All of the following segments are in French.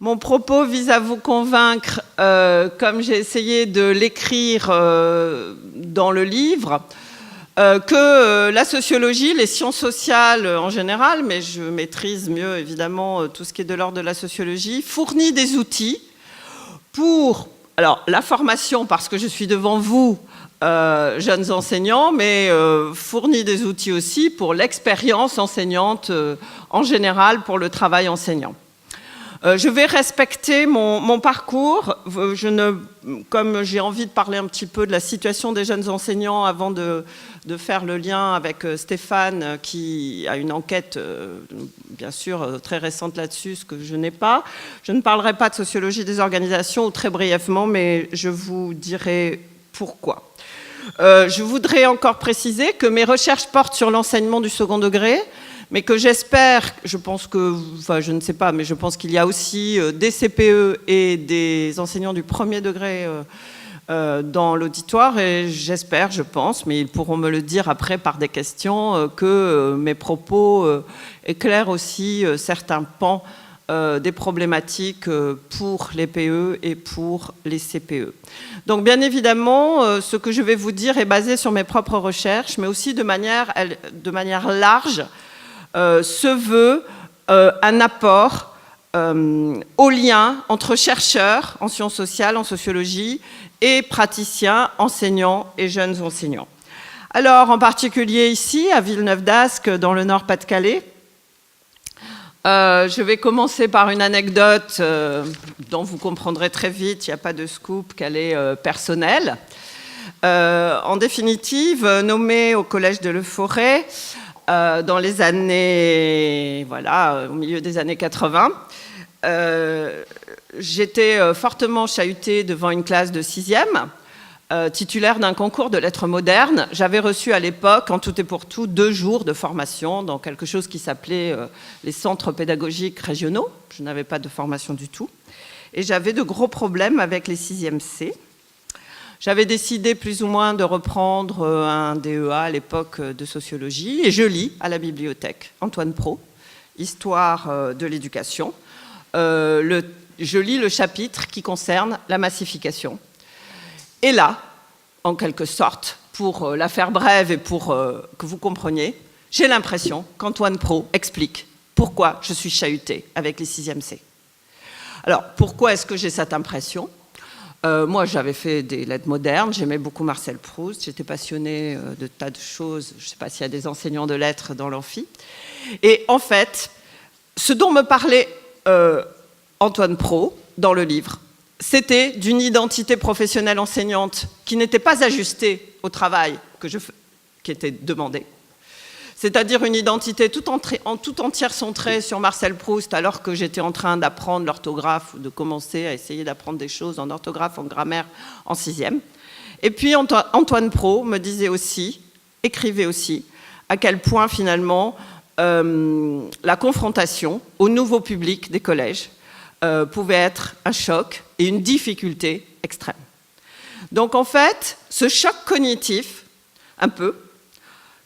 Mon propos vise à vous convaincre, comme j'ai essayé de l'écrire dans le livre, que la sociologie, les sciences sociales en général, mais je maîtrise mieux évidemment tout ce qui est de l'ordre de la sociologie, fournit des outils pour, alors la formation, parce que je suis devant vous, jeunes enseignants, mais fournit des outils aussi pour l'expérience enseignante en général, pour le travail enseignant. Je vais respecter mon parcours. Comme j'ai envie de parler un petit peu de la situation des jeunes enseignants avant de faire le lien avec Stéphane, qui a une enquête, bien sûr, très récente là-dessus, ce que je n'ai pas. Je ne parlerai pas de sociologie des organisations, ou très brièvement, mais je vous dirai pourquoi. Je voudrais encore préciser que mes recherches portent sur l'enseignement du second degré, mais que j'espère, je pense que, enfin je ne sais pas, mais je pense qu'il y a aussi des CPE et des enseignants du premier degré dans l'auditoire, et j'espère, je pense, mais ils pourront me le dire après par des questions, que mes propos éclairent aussi certains pans des problématiques pour les PE et pour les CPE. Donc bien évidemment, ce que je vais vous dire est basé sur mes propres recherches, mais aussi de manière large, se veut un apport au lien entre chercheurs en sciences sociales, en sociologie, et praticiens, enseignants et jeunes enseignants. Alors, en particulier ici, à Villeneuve-d'Ascq, dans le Nord-Pas-de-Calais, je vais commencer par une anecdote dont vous comprendrez très vite, il n'y a pas de scoop, qu'elle est personnelle. En définitive, nommée au collège de Le Forêt, dans les années, voilà, au milieu des années 80, j'étais fortement chahutée devant une classe de 6e, titulaire d'un concours de lettres modernes. J'avais reçu à l'époque, en tout et pour tout, 2 jours de formation dans quelque chose qui s'appelait les centres pédagogiques régionaux. Je n'avais pas de formation du tout. Et j'avais de gros problèmes avec les 6e C. J'avais décidé plus ou moins de reprendre un DEA à l'époque de sociologie, et je lis à la bibliothèque Antoine Pro, Histoire de l'éducation. Je lis le chapitre qui concerne la massification. Et là, en quelque sorte, pour la faire brève et pour que vous compreniez, j'ai l'impression qu'Antoine Pro explique pourquoi je suis chahutée avec les 6e C. Alors, pourquoi est-ce que j'ai cette impression ? Moi, j'avais fait des lettres modernes, j'aimais beaucoup Marcel Proust, j'étais passionnée de tas de choses, je ne sais pas s'il y a des enseignants de lettres dans l'amphi. Et en fait, ce dont me parlait Antoine Pro dans le livre, c'était d'une identité professionnelle enseignante qui n'était pas ajustée au travail qui était demandé. C'est-à-dire une identité tout entière centrée sur Marcel Proust, alors que j'étais en train d'apprendre l'orthographe, ou de commencer à essayer d'apprendre des choses en orthographe, en grammaire, en 6e. Et puis Antoine Pro me disait aussi, écrivait aussi, à quel point finalement la confrontation au nouveau public des collèges pouvait être un choc et une difficulté extrême. Donc en fait, ce choc cognitif, un peu,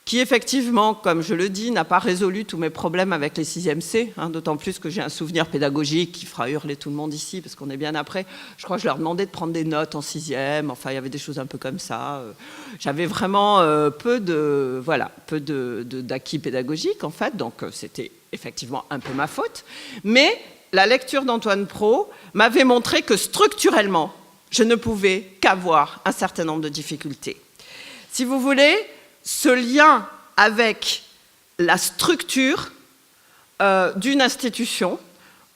qui effectivement, comme je le dis, n'a pas résolu tous mes problèmes avec les 6e C, d'autant plus que j'ai un souvenir pédagogique qui fera hurler tout le monde ici, parce qu'on est bien après. Je crois que je leur demandais de prendre des notes en 6e, enfin il y avait des choses un peu comme ça. J'avais vraiment peu d'acquis pédagogiques en fait, donc c'était effectivement un peu ma faute. Mais la lecture d'Antoine Pro m'avait montré que structurellement, je ne pouvais qu'avoir un certain nombre de difficultés. Si vous voulez, ce lien avec la structure d'une institution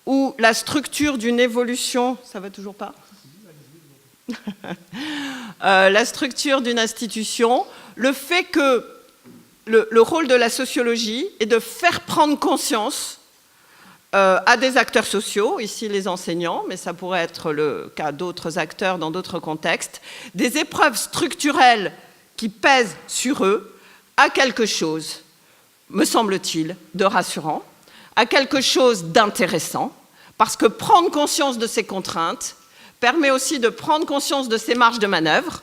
ou la structure d'une évolution, ça va toujours pas ? La structure d'une institution, le fait que le rôle de la sociologie est de faire prendre conscience à des acteurs sociaux, ici les enseignants, mais ça pourrait être le cas d'autres acteurs dans d'autres contextes, des épreuves structurelles qui pèsent sur eux, à quelque chose, me semble-t-il, de rassurant, à quelque chose d'intéressant, parce que prendre conscience de ces contraintes permet aussi de prendre conscience de ces marges de manœuvre,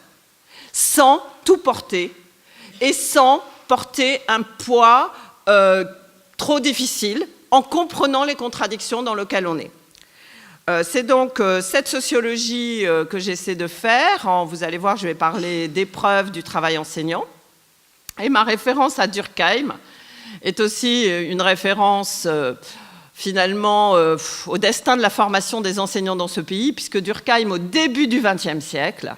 sans tout porter, et sans porter un poids trop difficile, en comprenant les contradictions dans lesquelles on est. C'est donc cette sociologie que j'essaie de faire. Vous allez voir, je vais parler d'épreuves du travail enseignant. Et ma référence à Durkheim est aussi une référence finalement au destin de la formation des enseignants dans ce pays, puisque Durkheim, au début du XXe siècle,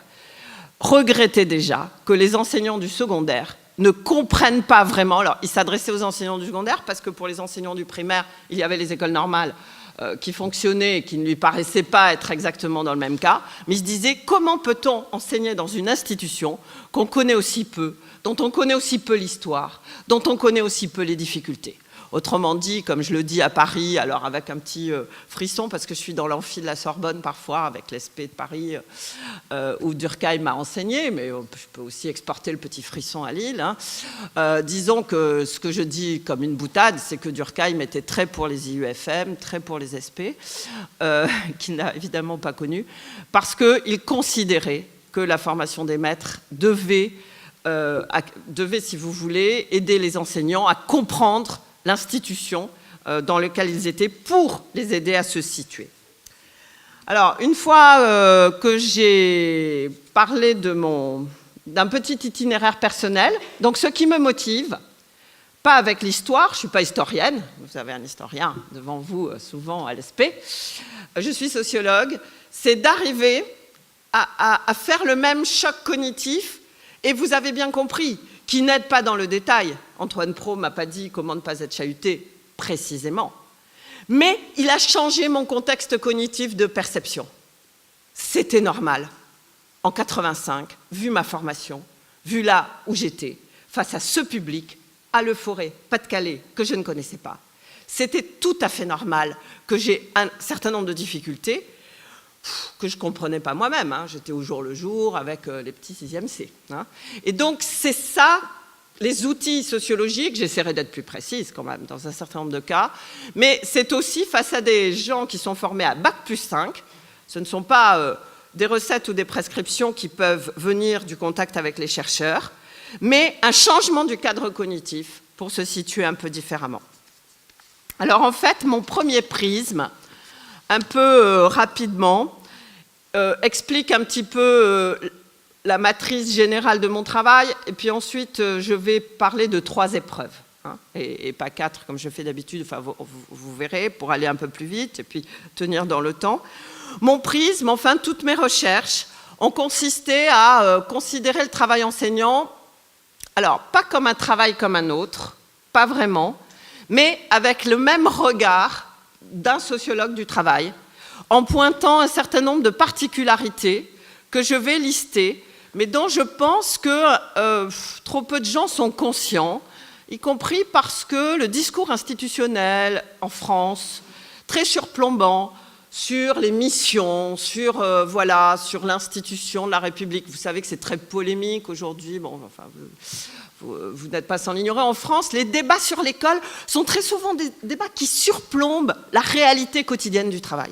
regrettait déjà que les enseignants du secondaire ne comprennent pas vraiment. Alors, il s'adressait aux enseignants du secondaire parce que pour les enseignants du primaire, il y avait les écoles normales qui fonctionnaient et qui ne lui paraissaient pas être exactement dans le même cas. Mais il se disait, comment peut-on enseigner dans une institution qu'on connaît aussi peu, dont on connaît aussi peu l'histoire, dont on connaît aussi peu les difficultés? Autrement dit, comme je le dis à Paris, alors avec un petit frisson, parce que je suis dans l'amphi de la Sorbonne parfois, avec l'ESP de Paris, où Durkheim m'a enseigné, mais je peux aussi exporter le petit frisson à Lille. Disons que ce que je dis comme une boutade, c'est que Durkheim était très pour les IUFM, très pour les SP, qu'il n'a évidemment pas connu, parce qu'il considérait que la formation des maîtres devait, si vous voulez, aider les enseignants à comprendre l'institution dans laquelle ils étaient pour les aider à se situer. Alors, une fois que j'ai parlé d'un petit itinéraire personnel, donc ce qui me motive, pas avec l'histoire, je ne suis pas historienne, vous avez un historien devant vous souvent à l'ESP, je suis sociologue, c'est d'arriver à faire le même choc cognitif, et vous avez bien compris, qui n'aide pas dans le détail. Antoine Pro m'a pas dit comment ne pas être chahuté précisément. Mais il a changé mon contexte cognitif de perception. C'était normal. En 85, vu ma formation, vu là où j'étais, face à ce public, à Le Forêt, Pas-de-Calais, que je ne connaissais pas, c'était tout à fait normal que j'ai un certain nombre de difficultés que je ne comprenais pas moi-même. J'étais au jour le jour avec les petits 6e C. Et donc, c'est ça, les outils sociologiques, j'essaierai d'être plus précise quand même dans un certain nombre de cas, mais c'est aussi face à des gens qui sont formés à Bac+5, ce ne sont pas des recettes ou des prescriptions qui peuvent venir du contact avec les chercheurs, mais un changement du cadre cognitif pour se situer un peu différemment. Alors en fait, mon premier prisme, un peu rapidement, explique un petit peu la matrice générale de mon travail, et puis ensuite je vais parler de 3 épreuves, et pas 4 comme je fais d'habitude, enfin, vous verrez, pour aller un peu plus vite, et puis tenir dans le temps. Mon prisme, enfin toutes mes recherches, ont consisté à considérer le travail enseignant, alors pas comme un travail comme un autre, pas vraiment, mais avec le même regard d'un sociologue du travail, en pointant un certain nombre de particularités que je vais lister, mais dont je pense que trop peu de gens sont conscients, y compris parce que le discours institutionnel en France, très surplombant sur les missions, sur l'institution de la République, vous savez que c'est très polémique aujourd'hui, bon, enfin, vous n'êtes pas sans l'ignorer, en France, les débats sur l'école sont très souvent des débats qui surplombent la réalité quotidienne du travail.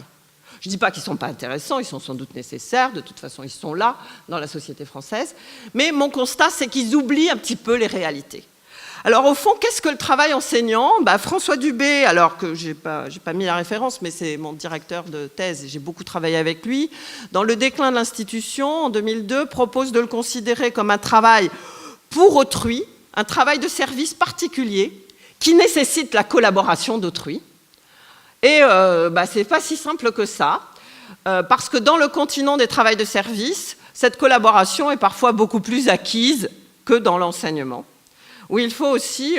Je ne dis pas qu'ils ne sont pas intéressants, ils sont sans doute nécessaires, de toute façon ils sont là dans la société française, mais mon constat c'est qu'ils oublient un petit peu les réalités. Alors au fond, qu'est-ce que le travail enseignant? François Dubé, alors que j'ai pas mis la référence, mais c'est mon directeur de thèse et j'ai beaucoup travaillé avec lui, dans Le déclin de l'institution, en 2002, propose de le considérer comme un travail pour autrui, un travail de service particulier qui nécessite la collaboration d'autrui. Et c'est pas si simple que ça, parce que dans le continent des travails de service, cette collaboration est parfois beaucoup plus acquise que dans l'enseignement, où il faut aussi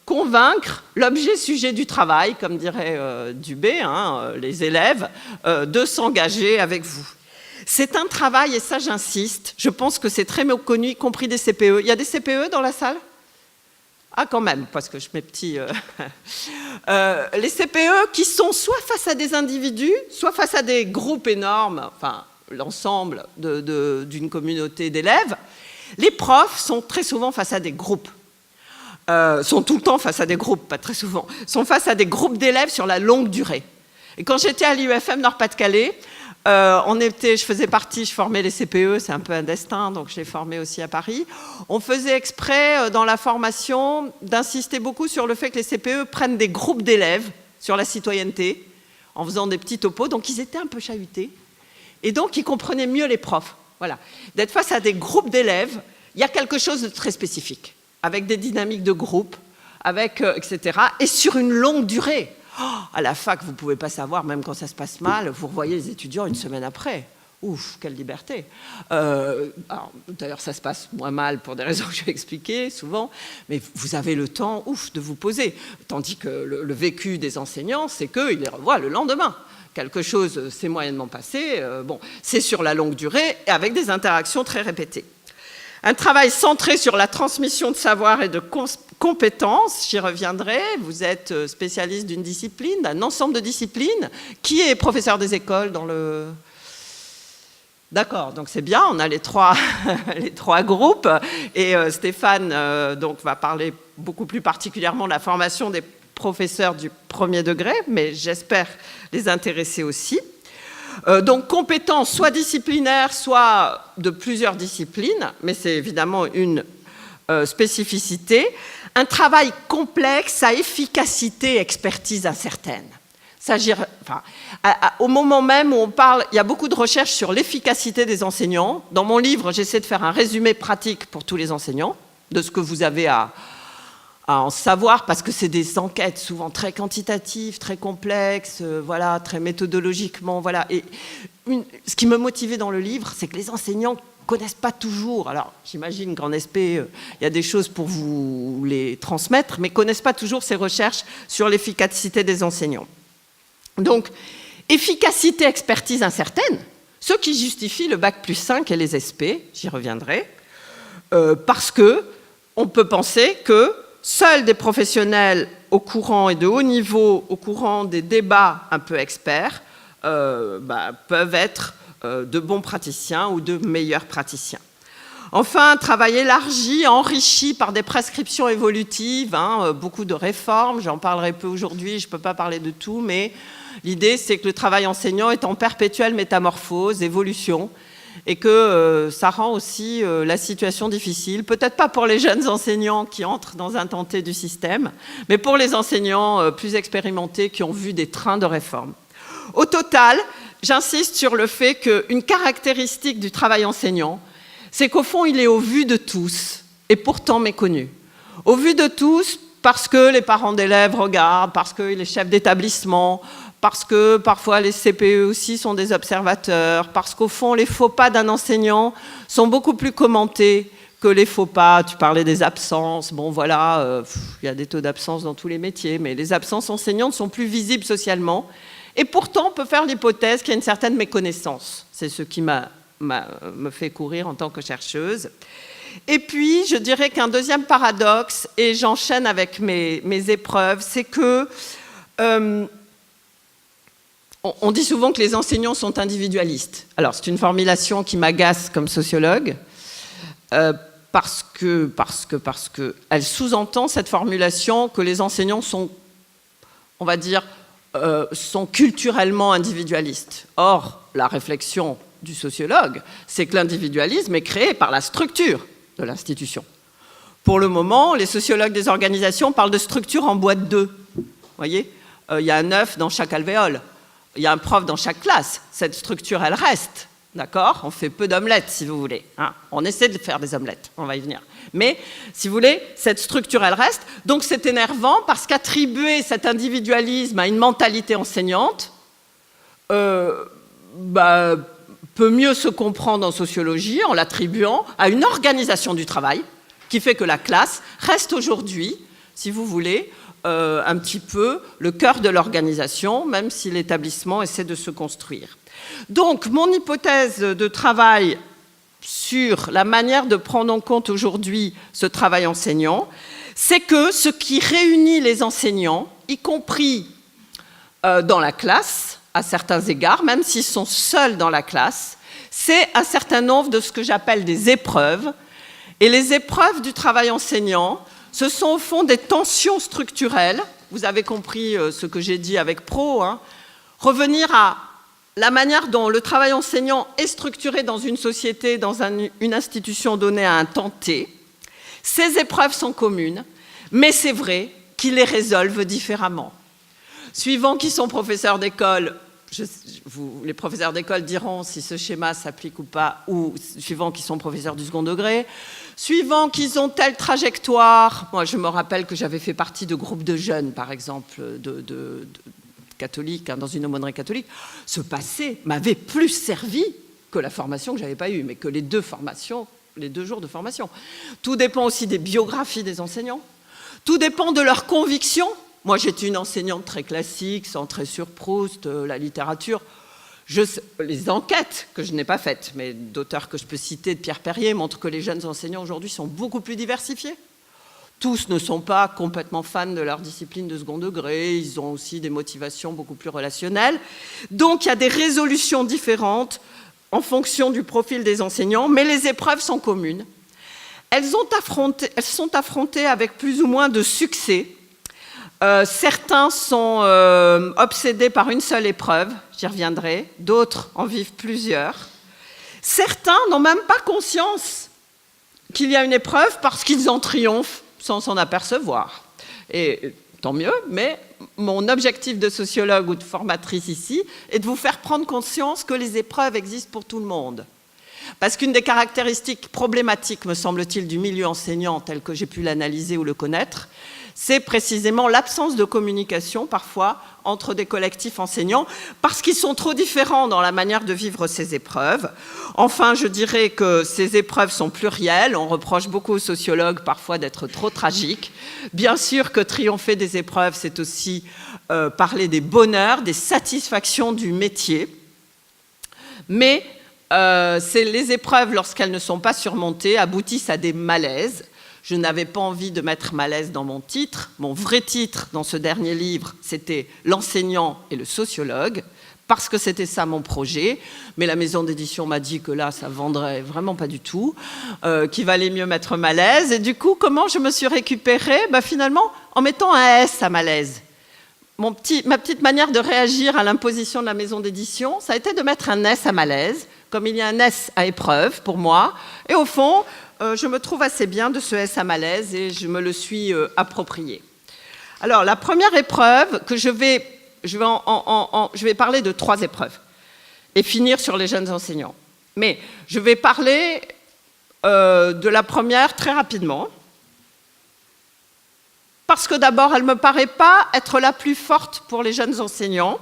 convaincre l'objet-sujet du travail, comme dirait Dubé, les élèves, de s'engager avec vous. C'est un travail, et ça j'insiste, je pense que c'est très méconnu, y compris des CPE. Il y a des CPE dans la salle ? Ah, quand même, parce que je mets petit. Les CPE qui sont soit face à des individus, soit face à des groupes énormes, enfin l'ensemble d'une communauté d'élèves. Les profs sont très souvent face à des groupes. Sont tout le temps face à des groupes, pas très souvent. Sont face à des groupes d'élèves sur la longue durée. Et quand j'étais à l'IUFM Nord-Pas-de-Calais, je formais les CPE, c'est un peu un destin, donc je les formais aussi à Paris. On faisait exprès dans la formation d'insister beaucoup sur le fait que les CPE prennent des groupes d'élèves sur la citoyenneté. en faisant des petits topos, donc ils étaient un peu chahutés, et donc ils comprenaient mieux les profs. Voilà. D'être face à des groupes d'élèves, il y a quelque chose de très spécifique, avec des dynamiques de groupe, avec, etc., et sur une longue durée. Oh, à la fac, vous ne pouvez pas savoir, même quand ça se passe mal, vous revoyez les étudiants une semaine après. Ouf, quelle liberté. D'ailleurs, ça se passe moins mal pour des raisons que je vais expliquer souvent, mais vous avez le temps, ouf, de vous poser. Tandis que le vécu des enseignants, c'est qu'ils les revoient le lendemain. Quelque chose s'est moyennement passé, bon, c'est sur la longue durée et avec des interactions très répétées. Un travail centré sur la transmission de savoir et de compétences, j'y reviendrai. Vous êtes spécialiste d'une discipline, d'un ensemble de disciplines. Qui est professeur des écoles dans le... D'accord, donc c'est bien, on a les trois groupes. Et Stéphane donc, va parler beaucoup plus particulièrement de la formation des professeurs du premier degré, mais j'espère les intéresser aussi. Donc compétences soit disciplinaires, soit de plusieurs disciplines, mais c'est évidemment une spécificité. Un travail complexe à efficacité et expertise incertaine. Au moment même où on parle, il y a beaucoup de recherches sur l'efficacité des enseignants. Dans mon livre, j'essaie de faire un résumé pratique pour tous les enseignants de ce que vous avez à en savoir, parce que c'est des enquêtes souvent très quantitatives, très complexes, voilà, très méthodologiquement. Voilà. Et ce qui me motivait dans le livre, c'est que les enseignants connaissent pas toujours, alors j'imagine qu'en SP, il y a des choses pour vous les transmettre, mais connaissent pas toujours ces recherches sur l'efficacité des enseignants. Donc, efficacité, expertise incertaine, ce qui justifie le Bac+5 et les SP, j'y reviendrai, parce que on peut penser que seuls des professionnels au courant et de haut niveau, au courant des débats un peu experts, peuvent être de bons praticiens ou de meilleurs praticiens. Enfin, un travail élargi, enrichi par des prescriptions évolutives, beaucoup de réformes, j'en parlerai peu aujourd'hui, je ne peux pas parler de tout, mais l'idée c'est que le travail enseignant est en perpétuelle métamorphose, évolution, et que ça rend aussi la situation difficile, peut-être pas pour les jeunes enseignants qui entrent dans un tenté du système, mais pour les enseignants plus expérimentés qui ont vu des trains de réforme. Au total, j'insiste sur le fait qu'une caractéristique du travail enseignant, c'est qu'au fond, il est au vu de tous, et pourtant méconnu. Au vu de tous, parce que les parents d'élèves regardent, parce que les chefs d'établissement, parce que parfois les CPE aussi sont des observateurs, parce qu'au fond, les faux pas d'un enseignant sont beaucoup plus commentés que les faux pas. Tu parlais des absences, bon voilà, il y a des taux d'absence dans tous les métiers, mais les absences enseignantes sont plus visibles socialement. Et pourtant, on peut faire l'hypothèse qu'il y a une certaine méconnaissance. C'est ce qui me fait courir en tant que chercheuse. Et puis, je dirais qu'un deuxième paradoxe, et j'enchaîne avec mes épreuves, c'est que on dit souvent que les enseignants sont individualistes. Alors, c'est une formulation qui m'agace comme sociologue, parce que elle sous-entend cette formulation que les enseignants sont, on va dire, sont culturellement individualistes. Or, la réflexion du sociologue, c'est que l'individualisme est créé par la structure de l'institution. Pour le moment, les sociologues des organisations parlent de structure en boîte 2. Vous voyez, il y a un œuf dans chaque alvéole. Il y a un prof dans chaque classe. Cette structure, elle reste. D'accord ? On fait peu d'omelettes, si vous voulez. On essaie de faire des omelettes, on va y venir. Mais, si vous voulez, cette structure, elle reste. Donc, c'est énervant parce qu'attribuer cet individualisme à une mentalité enseignante peut mieux se comprendre en sociologie en l'attribuant à une organisation du travail qui fait que la classe reste aujourd'hui, si vous voulez, un petit peu le cœur de l'organisation, même si l'établissement essaie de se construire. Donc, mon hypothèse de travail sur la manière de prendre en compte aujourd'hui ce travail enseignant, c'est que ce qui réunit les enseignants, y compris dans la classe, à certains égards, même s'ils sont seuls dans la classe, c'est un certain nombre de ce que j'appelle des épreuves. Et les épreuves du travail enseignant, ce sont au fond des tensions structurelles. Vous avez compris ce que j'ai dit avec Pro. Revenir à la manière dont le travail enseignant est structuré dans une société, dans une institution donnée à un temps T. Ces épreuves sont communes, mais c'est vrai qu'ils les résolvent différemment. Suivant qui sont professeurs d'école, les professeurs d'école diront si ce schéma s'applique ou pas, ou suivant qu'ils sont professeurs du second degré, suivant qu'ils ont telle trajectoire. Moi, je me rappelle que j'avais fait partie de groupes de jeunes, par exemple, de catholiques, dans une aumônerie catholique. Ce passé m'avait plus servi que la formation que je n'avais pas eue, mais que les 2 jours de formation. Tout dépend aussi des biographies des enseignants. Tout dépend de leurs convictions. Moi, j'étais une enseignante très classique, centrée sur Proust, la littérature. Les enquêtes que je n'ai pas faites, mais d'auteurs que je peux citer, de Pierre Perrier, montrent que les jeunes enseignants aujourd'hui sont beaucoup plus diversifiés. Tous ne sont pas complètement fans de leur discipline de second degré, ils ont aussi des motivations beaucoup plus relationnelles. Donc, il y a des résolutions différentes en fonction du profil des enseignants, mais les épreuves sont communes. Elles sont affrontées avec plus ou moins de succès. Certains sont obsédés par une seule épreuve, j'y reviendrai, d'autres en vivent plusieurs. Certains n'ont même pas conscience qu'il y a une épreuve parce qu'ils en triomphent sans s'en apercevoir. Et tant mieux, mais mon objectif de sociologue ou de formatrice ici est de vous faire prendre conscience que les épreuves existent pour tout le monde. Parce qu'une des caractéristiques problématiques, me semble-t-il, du milieu enseignant tel que j'ai pu l'analyser ou le connaître, c'est précisément l'absence de communication, parfois, entre des collectifs enseignants, parce qu'ils sont trop différents dans la manière de vivre ces épreuves. Enfin, je dirais que ces épreuves sont plurielles. On reproche beaucoup aux sociologues, parfois, d'être trop tragiques. Bien sûr que triompher des épreuves, c'est aussi parler des bonheurs, des satisfactions du métier. Mais les épreuves, lorsqu'elles ne sont pas surmontées, aboutissent à des malaises. Je n'avais pas envie de mettre malaise dans mon titre. Mon vrai titre dans ce dernier livre, c'était « L'enseignant et le sociologue », parce que c'était ça mon projet. Mais la maison d'édition m'a dit que là, ça vendrait vraiment pas du tout, qu'il valait mieux mettre malaise. Et du coup, comment je me suis récupérée ? Finalement, en mettant un S à malaise. Ma petite manière de réagir à l'imposition de la maison d'édition, ça a été de mettre un S à malaise, comme il y a un S à épreuve pour moi. Et au fond, je me trouve assez bien de ce S à malaise et je me le suis approprié. Alors, la première épreuve, je vais parler de 3 épreuves et finir sur les jeunes enseignants. Mais je vais parler de la première très rapidement, parce que d'abord, elle ne me paraît pas être la plus forte pour les jeunes enseignants,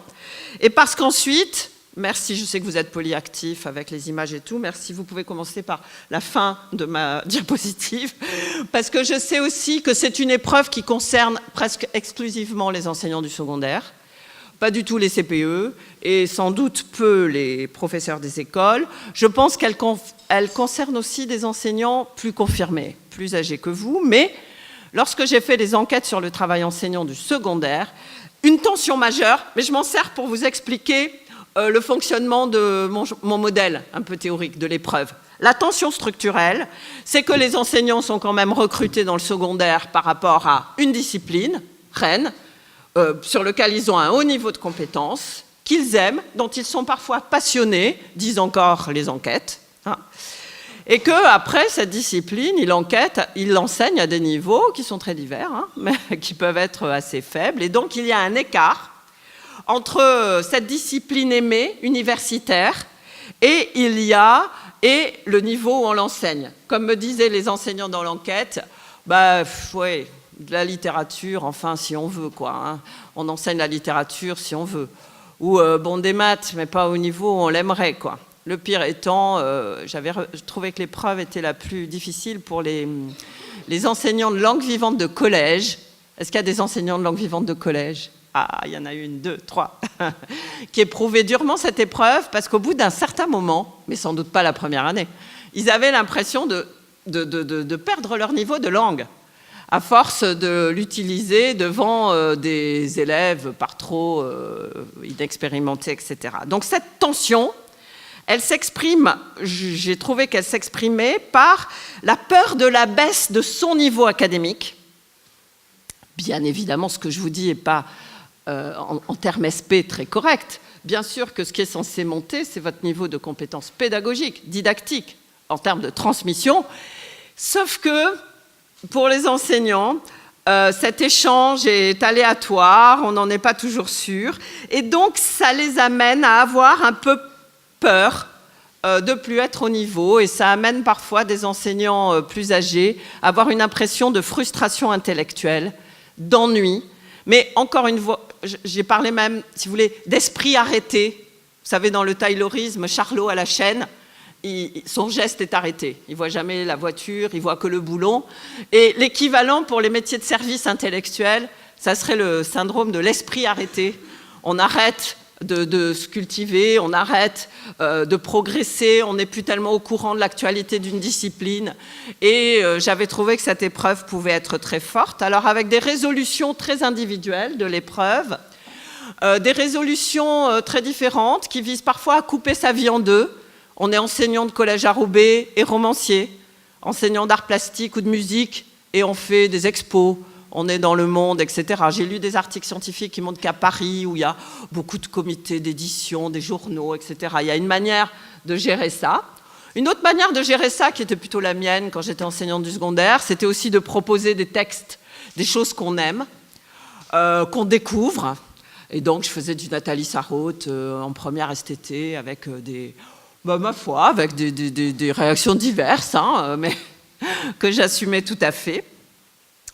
et parce qu'ensuite, merci, je sais que vous êtes polyactifs avec les images et tout, merci, vous pouvez commencer par la fin de ma diapositive, parce que je sais aussi que c'est une épreuve qui concerne presque exclusivement les enseignants du secondaire, pas du tout les CPE, et sans doute peu les professeurs des écoles. Je pense qu'elle concerne aussi des enseignants plus confirmés, plus âgés que vous, mais lorsque j'ai fait des enquêtes sur le travail enseignant du secondaire, une tension majeure, mais je m'en sers pour vous expliquer le fonctionnement de mon modèle un peu théorique de l'épreuve. La tension structurelle, c'est que les enseignants sont quand même recrutés dans le secondaire par rapport à une discipline, reine, sur laquelle ils ont un haut niveau de compétences, qu'ils aiment, dont ils sont parfois passionnés, disent encore les enquêtes, hein. Et qu'après cette discipline, il l'enseigne à des niveaux qui sont très divers, hein, mais qui peuvent être assez faibles. Et donc, il y a un écart entre cette discipline aimée, universitaire, et le niveau où on l'enseigne. Comme me disaient les enseignants dans l'enquête, ouais, de la littérature, enfin, si on veut, quoi. Hein. On enseigne la littérature si on veut. Ou, des maths, mais pas au niveau où on l'aimerait, quoi. Le pire étant, je trouvais que l'épreuve était la plus difficile pour les enseignants de langue vivante de collège. Est-ce qu'il y a des enseignants de langue vivante de collège ? Ah, il y en a 1, 2, 3, qui éprouvaient durement cette épreuve parce qu'au bout d'un certain moment, mais sans doute pas la première année, ils avaient l'impression de perdre leur niveau de langue à force de l'utiliser devant des élèves par trop inexpérimentés, etc. Donc cette tension, elle s'exprime, j'ai trouvé qu'elle s'exprimait par la peur de la baisse de son niveau académique. Bien évidemment, ce que je vous dis n'est pas en termes SP très correct. Bien sûr que ce qui est censé monter, c'est votre niveau de compétences pédagogiques, didactiques, en termes de transmission. Sauf que, pour les enseignants, Cet échange est aléatoire, on n'en est pas toujours sûr, et donc ça les amène à avoir un peu peur de plus être au niveau, et ça amène parfois des enseignants plus âgés à avoir une impression de frustration intellectuelle, d'ennui, mais encore une fois, j'ai parlé même, si vous voulez, d'esprit arrêté. Vous savez, dans le taylorisme, Charlot à la chaîne, son geste est arrêté. Il ne voit jamais la voiture, il ne voit que le boulon. Et l'équivalent pour les métiers de service intellectuel, ça serait le syndrome de l'esprit arrêté. On arrête de se cultiver, on arrête de progresser, on n'est plus tellement au courant de l'actualité d'une discipline. Et j'avais trouvé que cette épreuve pouvait être très forte. Alors avec des résolutions très individuelles de l'épreuve, des résolutions très différentes qui visent parfois à couper sa vie en deux. On est enseignant de collège à Roubaix et romancier, enseignant d'art plastique ou de musique, et on fait des expos, on est dans le monde, etc. J'ai lu des articles scientifiques qui montrent qu'à Paris, où il y a beaucoup de comités d'édition, des journaux, etc., il y a une manière de gérer ça. Une autre manière de gérer ça, qui était plutôt la mienne quand j'étais enseignante du secondaire, c'était aussi de proposer des textes, des choses qu'on aime, qu'on découvre. Et donc, je faisais du Nathalie Sarraute en première STT avec ma foi, avec des réactions diverses, hein, mais que j'assumais tout à fait.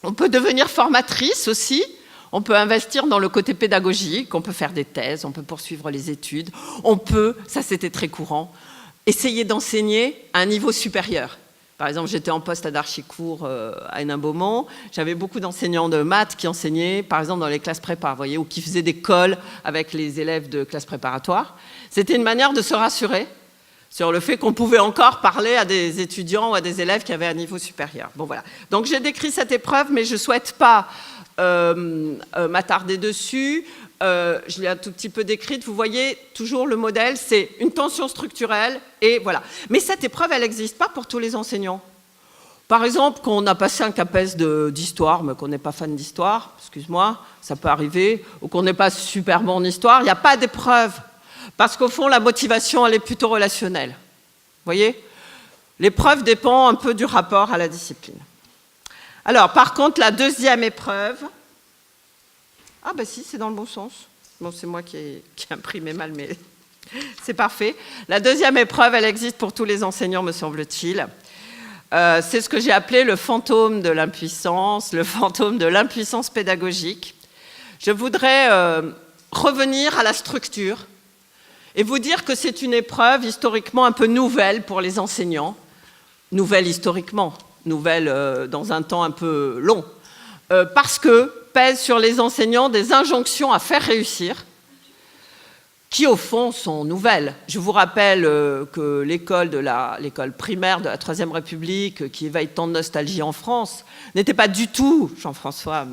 On peut devenir formatrice aussi, on peut investir dans le côté pédagogique, on peut faire des thèses, on peut poursuivre les études, on peut, ça c'était très courant, essayer d'enseigner à un niveau supérieur. Par exemple, j'étais en poste à d'archicours à Hénin-Beaumont, j'avais beaucoup d'enseignants de maths qui enseignaient, par exemple, dans les classes prépa, vous voyez, ou qui faisaient des cols avec les élèves de classes préparatoires. C'était une manière de se rassurer sur le fait qu'on pouvait encore parler à des étudiants ou à des élèves qui avaient un niveau supérieur. Bon, voilà. Donc j'ai décrit cette épreuve, mais je ne souhaite pas m'attarder dessus. Je l'ai un tout petit peu décrite. Vous voyez, toujours le modèle, c'est une tension structurelle, et voilà. Mais cette épreuve, elle n'existe pas pour tous les enseignants. Par exemple, quand on a passé un CAPES d'histoire, mais qu'on n'est pas fan d'histoire, excuse-moi, ça peut arriver, ou qu'on n'est pas super bon en histoire, il n'y a pas d'épreuve. Parce qu'au fond, la motivation, elle est plutôt relationnelle. Vous voyez ? L'épreuve dépend un peu du rapport à la discipline. Alors, par contre, la deuxième épreuve... Ah ben si, c'est dans le bon sens. Bon, c'est moi qui ai imprimé mal, mais c'est parfait. La deuxième épreuve, elle existe pour tous les enseignants, me semble-t-il. C'est ce que j'ai appelé le fantôme de l'impuissance, le fantôme de l'impuissance pédagogique. Je voudrais revenir à la structure et vous dire que c'est une épreuve historiquement un peu nouvelle pour les enseignants. Nouvelle historiquement, nouvelle dans un temps un peu long. Parce que pèsent sur les enseignants des injonctions à faire réussir, qui au fond sont nouvelles. Je vous rappelle que l'école primaire de la Troisième République, qui éveille tant de nostalgie en France, n'était pas du tout, Jean-François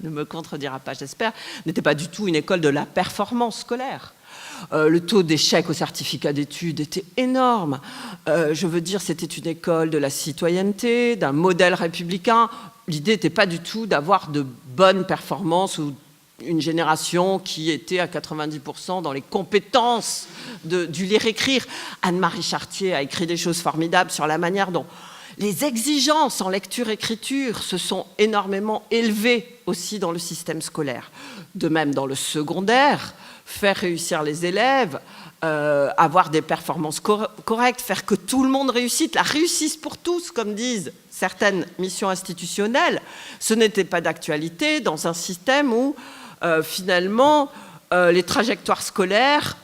ne me contredira pas, j'espère, n'était pas du tout une école de la performance scolaire. Le taux d'échec au certificat d'études était énorme. Je veux dire, c'était une école de la citoyenneté, d'un modèle républicain. L'idée n'était pas du tout d'avoir de bonnes performances ou une génération qui était à 90% dans les compétences du lire-écrire. Anne-Marie Chartier a écrit des choses formidables sur la manière dont les exigences en lecture-écriture se sont énormément élevées aussi dans le système scolaire. De même dans le secondaire, faire réussir les élèves, avoir des performances correctes, faire que tout le monde réussisse, la réussite pour tous, comme disent certaines missions institutionnelles, ce n'était pas d'actualité dans un système où finalement les trajectoires scolaires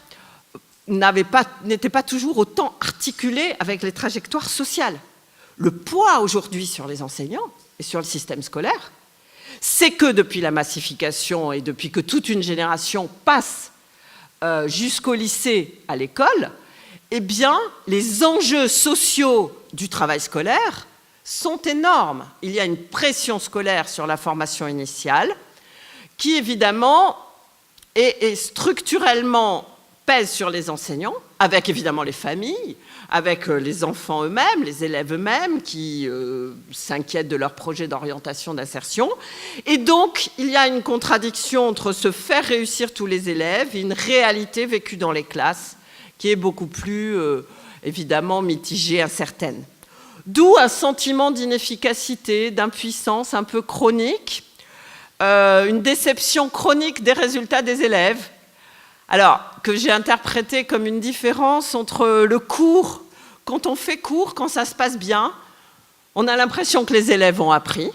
n'étaient pas toujours autant articulées avec les trajectoires sociales. Le poids aujourd'hui sur les enseignants et sur le système scolaire, c'est que depuis la massification et depuis que toute une génération passe jusqu'au lycée, à l'école, eh bien, les enjeux sociaux du travail scolaire sont énormes. Il y a une pression scolaire sur la formation initiale qui, évidemment, et structurellement pèse sur les enseignants, avec évidemment les familles, avec les enfants eux-mêmes, les élèves eux-mêmes qui s'inquiètent de leur projet d'orientation, d'insertion. Et donc, il y a une contradiction entre se faire réussir tous les élèves et une réalité vécue dans les classes qui est beaucoup plus, évidemment, mitigée, incertaine. D'où un sentiment d'inefficacité, d'impuissance un peu chronique, une déception chronique des résultats des élèves, alors que j'ai interprété comme une différence entre le cours, quand on fait cours, quand ça se passe bien, on a l'impression que les élèves ont appris,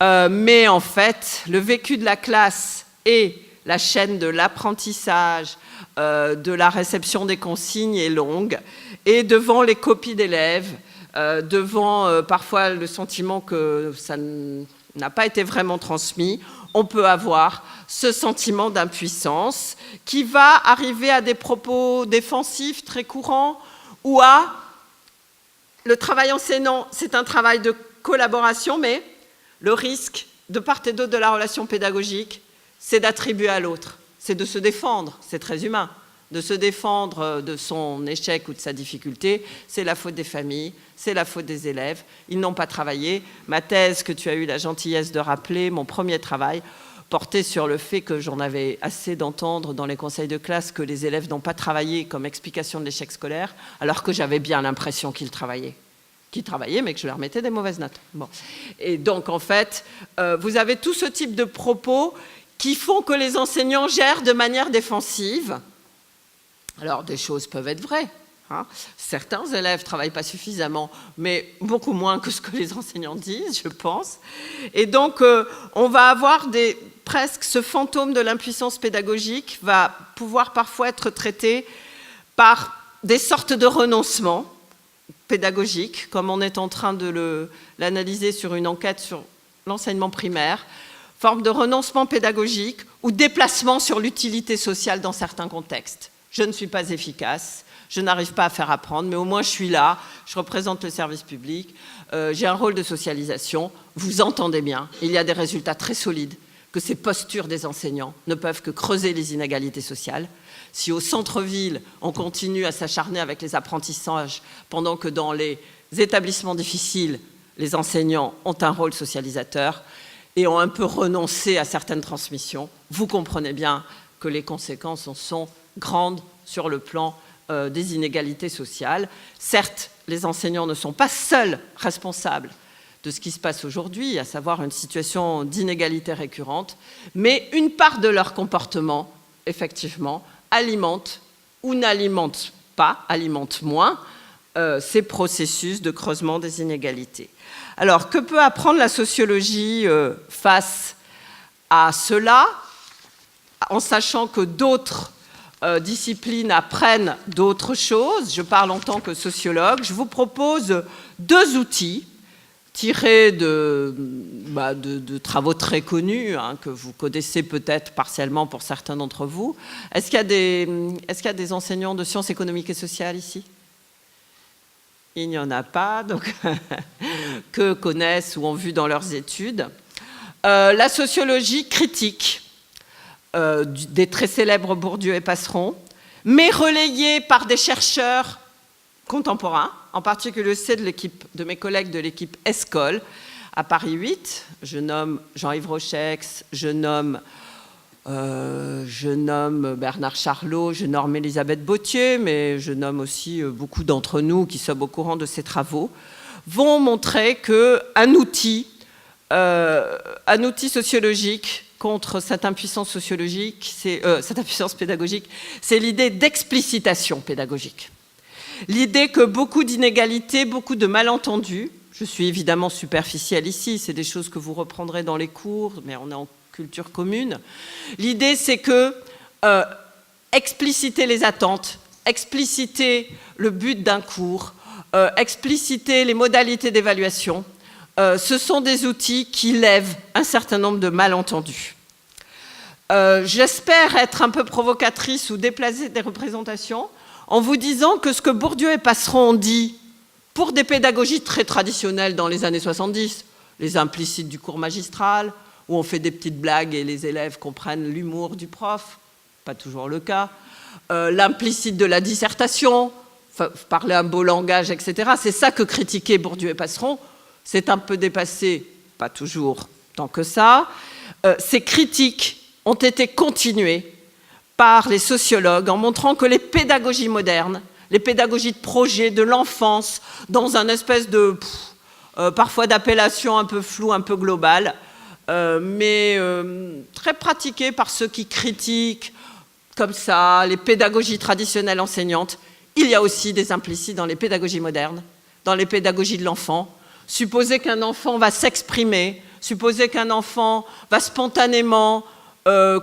mais en fait, le vécu de la classe et la chaîne de l'apprentissage, de la réception des consignes est longue, et devant les copies d'élèves, devant parfois le sentiment que ça n'a pas été vraiment transmis, on peut avoir ce sentiment d'impuissance qui va arriver à des propos défensifs très courants ou à le travail enseignant, c'est un travail de collaboration, mais le risque de part et d'autre de la relation pédagogique, c'est d'attribuer à l'autre, c'est de se défendre, c'est très humain, de se défendre de son échec ou de sa difficulté, c'est la faute des familles, c'est la faute des élèves, ils n'ont pas travaillé. Ma thèse, que tu as eu la gentillesse de rappeler, mon premier travail, portait sur le fait que j'en avais assez d'entendre dans les conseils de classe que les élèves n'ont pas travaillé comme explication de l'échec scolaire, alors que j'avais bien l'impression qu'ils travaillaient, mais que je leur mettais des mauvaises notes. Bon. Et donc, en fait, vous avez tout ce type de propos qui font que les enseignants gèrent de manière défensive. Alors, des choses peuvent être vraies. Hein. Certains élèves ne travaillent pas suffisamment, mais beaucoup moins que ce que les enseignants disent, je pense. Et donc, on va avoir presque ce fantôme de l'impuissance pédagogique va pouvoir parfois être traité par des sortes de renoncements pédagogiques, comme on est en train de l'analyser sur une enquête sur l'enseignement primaire, forme de renoncement pédagogique ou déplacement sur l'utilité sociale dans certains contextes. Je ne suis pas efficace, je n'arrive pas à faire apprendre, mais au moins je suis là, je représente le service public, j'ai un rôle de socialisation, vous entendez bien, il y a des résultats très solides, que ces postures des enseignants ne peuvent que creuser les inégalités sociales. Si au centre-ville, on continue à s'acharner avec les apprentissages, pendant que dans les établissements difficiles, les enseignants ont un rôle socialisateur et ont un peu renoncé à certaines transmissions, vous comprenez bien que les conséquences en sont grandes sur le plan des inégalités sociales. Certes, les enseignants ne sont pas seuls responsables de ce qui se passe aujourd'hui, à savoir une situation d'inégalité récurrente, mais une part de leur comportement, effectivement, alimente ou n'alimente pas, alimente moins ces processus de creusement des inégalités. Alors, que peut apprendre la sociologie face à cela, en sachant que d'autres disciplines apprennent d'autres choses? Je parle en tant que sociologue. Je vous propose 2 outils tirés de travaux très connus, hein, que vous connaissez peut-être partiellement pour certains d'entre vous. Est-ce qu'il y a des enseignants de sciences économiques et sociales ici? Il n'y en a pas, donc que connaissent ou ont vu dans leurs études. La sociologie critique des très célèbres Bourdieu et Passeron, mais relayée par des chercheurs contemporains, en particulier ceux de mes collègues de l'équipe ESCOL à Paris 8. Je nomme Jean-Yves Rochex, je nomme Bernard Charlot, je nomme Elisabeth Bautier, mais je nomme aussi beaucoup d'entre nous qui sommes au courant de ces travaux, vont montrer qu'un outil sociologique contre cette impuissance sociologique, cette impuissance pédagogique, c'est l'idée d'explicitation pédagogique. L'idée que beaucoup d'inégalités, beaucoup de malentendus, je suis évidemment superficielle ici, c'est des choses que vous reprendrez dans les cours, mais on est en culture commune. L'idée, c'est que expliciter les attentes, expliciter le but d'un cours, expliciter les modalités d'évaluation, ce sont des outils qui lèvent un certain nombre de malentendus. J'espère être un peu provocatrice ou déplacer des représentations en vous disant que ce que Bourdieu et Passeron ont dit pour des pédagogies très traditionnelles dans les années 70, les implicites du cours magistral, où on fait des petites blagues et les élèves comprennent l'humour du prof, pas toujours le cas, l'implicite de la dissertation, parler un beau langage, etc. C'est ça que critiquaient Bourdieu et Passeron. C'est un peu dépassé, pas toujours tant que ça. Ces critiques ont été continuées par les sociologues en montrant que les pédagogies modernes, les pédagogies de projet, de l'enfance, dans un espèce de, parfois d'appellation un peu floue, un peu globale, mais très pratiquée par ceux qui critiquent, comme ça, les pédagogies traditionnelles enseignantes. Il y a aussi des implicites dans les pédagogies modernes, dans les pédagogies de l'enfant. Supposer qu'un enfant va s'exprimer, supposer qu'un enfant va spontanément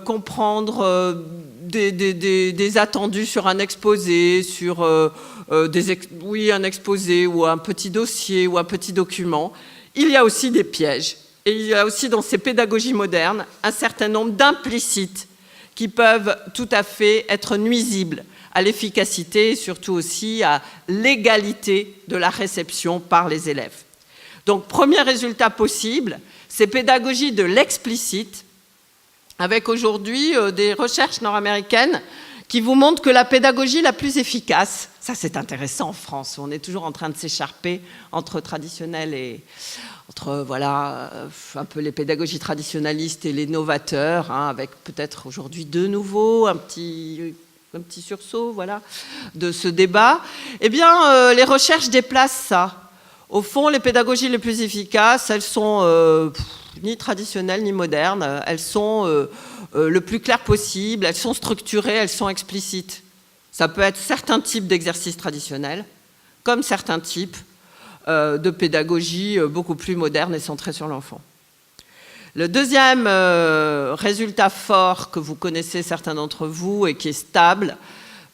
comprendre des attendus sur un exposé, sur un exposé ou un petit dossier ou un petit document. Il y a aussi des pièges. Et il y a aussi dans ces pédagogies modernes un certain nombre d'implicites qui peuvent tout à fait être nuisibles à l'efficacité et surtout aussi à l'égalité de la réception par les élèves. Donc, premier résultat possible, ces pédagogies de l'explicite, avec aujourd'hui des recherches nord-américaines qui vous montrent que la pédagogie la plus efficace, ça c'est intéressant en France, on est toujours en train de s'écharper entre traditionnel et entre voilà, un peu les pédagogies traditionnalistes et les novateurs, hein, avec peut-être aujourd'hui de nouveau un petit sursaut voilà, de ce débat. Eh bien, les recherches déplacent ça. Au fond, les pédagogies les plus efficaces, elles sont ni traditionnelles ni modernes. Elles sont le plus claires possible, elles sont structurées, elles sont explicites. Ça peut être certains types d'exercices traditionnels, comme certains types de pédagogie beaucoup plus moderne et centrée sur l'enfant. Le deuxième résultat fort que vous connaissez certains d'entre vous et qui est stable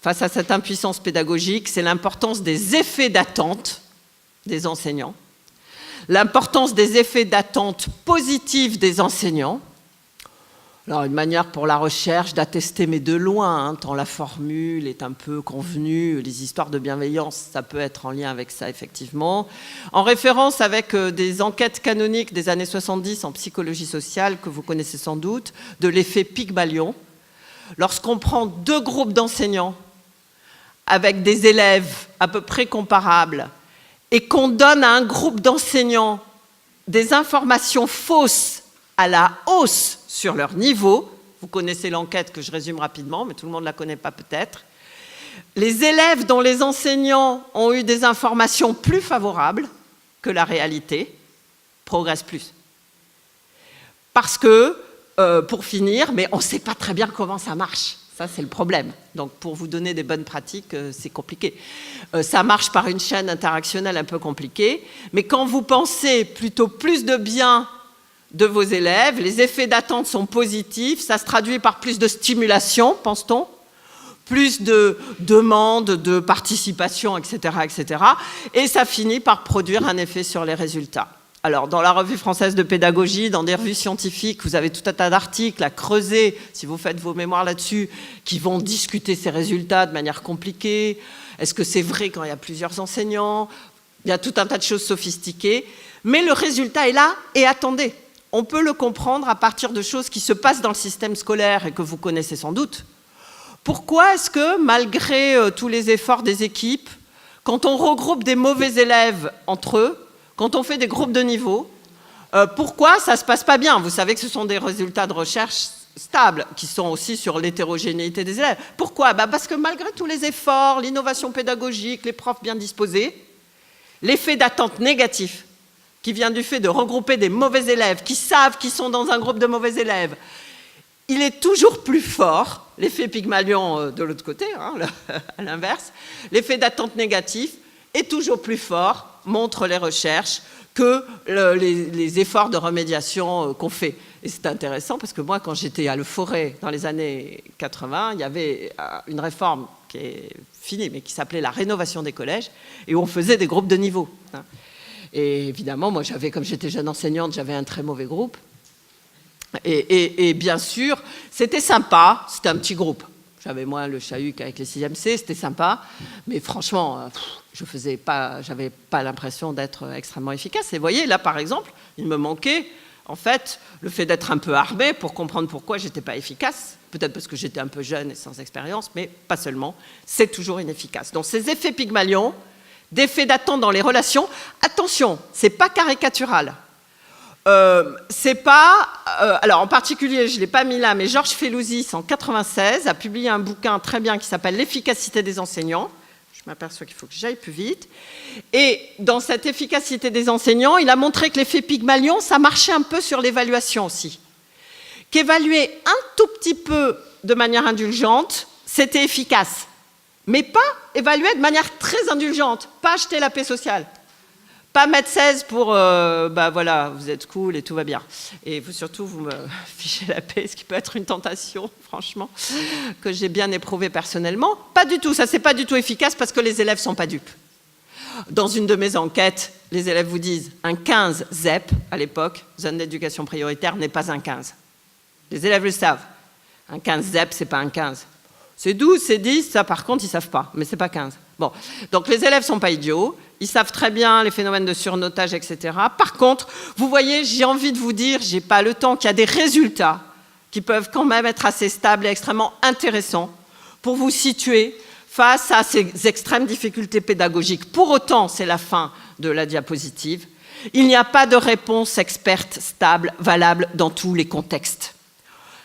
face à cette impuissance pédagogique, c'est l'importance des effets d'attente des enseignants, l'importance des effets d'attente positifs des enseignants. Alors, une manière pour la recherche d'attester, mais de loin, hein, tant la formule est un peu convenue, les histoires de bienveillance, ça peut être en lien avec ça, effectivement. En référence avec des enquêtes canoniques des années 70 en psychologie sociale, que vous connaissez sans doute, de l'effet Pygmalion. Lorsqu'on prend deux groupes d'enseignants avec des élèves à peu près comparables et qu'on donne à un groupe d'enseignants des informations fausses à la hausse sur leur niveau, vous connaissez l'enquête que je résume rapidement, mais tout le monde ne la connaît pas peut-être, les élèves dont les enseignants ont eu des informations plus favorables que la réalité progressent plus. Parce que, pour finir, mais on ne sait pas très bien comment ça marche. Ça, c'est le problème. Donc, pour vous donner des bonnes pratiques, c'est compliqué. Ça marche par une chaîne interactionnelle un peu compliquée, mais quand vous pensez plutôt plus de bien de vos élèves, les effets d'attente sont positifs, ça se traduit par plus de stimulation, pense-t-on, plus de demandes, de participation, etc., etc., et ça finit par produire un effet sur les résultats. Alors, dans la revue française de pédagogie, dans des revues scientifiques, vous avez tout un tas d'articles à creuser, si vous faites vos mémoires là-dessus, qui vont discuter ces résultats de manière compliquée. Est-ce que c'est vrai quand il y a plusieurs enseignants? Il y a tout un tas de choses sophistiquées, mais le résultat est là, et attendez, on peut le comprendre à partir de choses qui se passent dans le système scolaire et que vous connaissez sans doute. Pourquoi est-ce que, malgré tous les efforts des équipes, quand on regroupe des mauvais élèves entre eux, quand on fait des groupes de niveau, pourquoi ça ne se passe pas bien? Vous savez que ce sont des résultats de recherche stables, qui sont aussi sur l'hétérogénéité des élèves. Pourquoi? Parce que malgré tous les efforts, l'innovation pédagogique, les profs bien disposés, l'effet d'attente négatif qui vient du fait de regrouper des mauvais élèves, qui savent qu'ils sont dans un groupe de mauvais élèves, il est toujours plus fort, l'effet Pygmalion de l'autre côté, hein, à l'inverse, l'effet d'attente négatif est toujours plus fort, montrent les recherches, que les efforts de remédiation qu'on fait. Et c'est intéressant parce que moi, quand j'étais à Le Forêt dans les années 80, il y avait une réforme qui est finie, mais qui s'appelait la rénovation des collèges, et où on faisait des groupes de niveau. Hein. Et évidemment, moi, comme j'étais jeune enseignante, j'avais un très mauvais groupe. Et bien sûr, c'était sympa, c'était un petit groupe. J'avais moins le chahut qu'avec les 6e C, c'était sympa. Mais franchement, j'avais pas l'impression d'être extrêmement efficace. Et vous voyez, là, par exemple, il me manquait, en fait, le fait d'être un peu armé pour comprendre pourquoi j'étais pas efficace. Peut-être parce que j'étais un peu jeune et sans expérience, mais pas seulement. C'est toujours inefficace. Donc, ces effets Pygmalion, d'effets d'attente dans les relations, attention, c'est pas caricatural. C'est pas... alors, en particulier, je ne l'ai pas mis là, mais Georges Felouzis, en 1996, a publié un bouquin très bien qui s'appelle « L'efficacité des enseignants ». Je m'aperçois qu'il faut que j'aille plus vite. Et dans cette efficacité des enseignants, il a montré que l'effet Pygmalion, ça marchait un peu sur l'évaluation aussi. Qu'évaluer un tout petit peu de manière indulgente, c'était efficace. Mais pas évaluer de manière très indulgente, pas acheter la paix sociale. Pas mettre 16 pour, voilà, vous êtes cool et tout va bien. Et vous, surtout, vous me fichez la paix, ce qui peut être une tentation, franchement, que j'ai bien éprouvée personnellement. Pas du tout, ça c'est pas du tout efficace parce que les élèves sont pas dupes. Dans une de mes enquêtes, les élèves vous disent un 15 ZEP, à l'époque, zone d'éducation prioritaire, n'est pas un 15. Les élèves le savent. Un 15 ZEP, c'est pas un 15. C'est 12, c'est 10, ça par contre, ils savent pas, mais c'est pas 15. Bon, donc les élèves sont pas idiots, ils savent très bien les phénomènes de surnotage, etc. Par contre, vous voyez, j'ai envie de vous dire, j'ai pas le temps, qu'il y a des résultats qui peuvent quand même être assez stables et extrêmement intéressants pour vous situer face à ces extrêmes difficultés pédagogiques. Pour autant, c'est la fin de la diapositive. Il n'y a pas de réponse experte, stable, valable dans tous les contextes.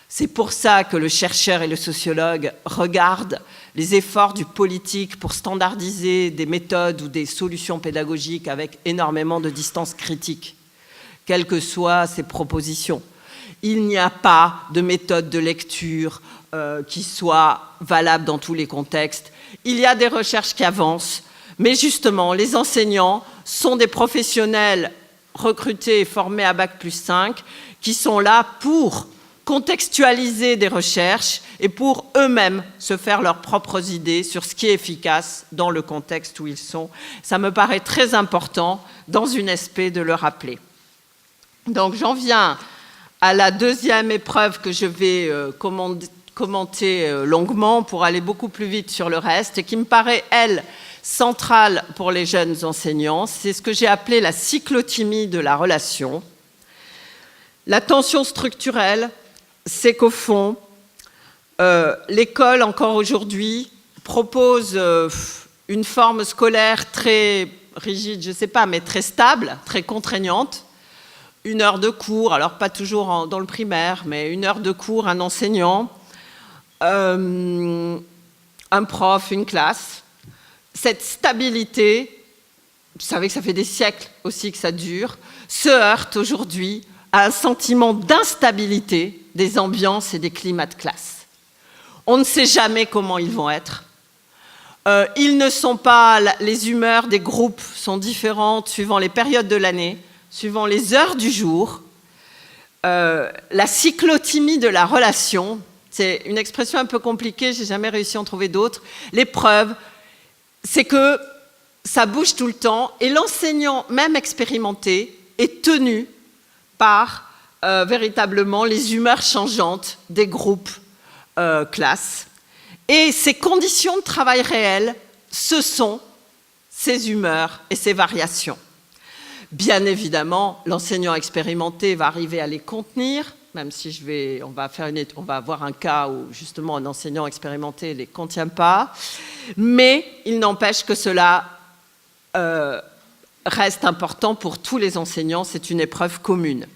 C'est pour ça que le chercheur et le sociologue regardent les efforts du politique pour standardiser des méthodes ou des solutions pédagogiques avec énormément de distance critique, quelles que soient ces propositions. Il n'y a pas de méthode de lecture qui soit valable dans tous les contextes. Il y a des recherches qui avancent, mais justement, les enseignants sont des professionnels recrutés et formés à Bac+5 qui sont là pour contextualiser des recherches et pour eux-mêmes se faire leurs propres idées sur ce qui est efficace dans le contexte où ils sont. Ça me paraît très important dans une SP de le rappeler. Donc j'en viens à la deuxième épreuve que je vais commenter longuement pour aller beaucoup plus vite sur le reste et qui me paraît, elle, centrale pour les jeunes enseignants. C'est ce que j'ai appelé la cyclothymie de la relation. La tension structurelle, c'est qu'au fond, l'école, encore aujourd'hui, propose une forme scolaire très rigide, je ne sais pas, mais très stable, très contraignante. 1 heure de cours, alors pas toujours dans le primaire, mais 1 heure de cours, un enseignant, un prof, une classe. Cette stabilité, vous savez que ça fait des siècles aussi que ça dure, se heurte aujourd'hui à un sentiment d'instabilité des ambiances et des climats de classe. On ne sait jamais comment ils vont être. Ils ne sont pas, les humeurs des groupes sont différentes suivant les périodes de l'année, suivant les heures du jour. La cyclothymie de la relation, c'est une expression un peu compliquée, j'ai jamais réussi à en trouver d'autres. L'épreuve, c'est que ça bouge tout le temps et l'enseignant, même expérimenté, est tenu par véritablement les humeurs changeantes des groupes classes. Et ces conditions de travail réelles, ce sont ces humeurs et ces variations. Bien évidemment, l'enseignant expérimenté va arriver à les contenir, même si on va avoir un cas où justement un enseignant expérimenté ne les contient pas, mais il n'empêche que cela reste important pour tous les enseignants, c'est une épreuve commune.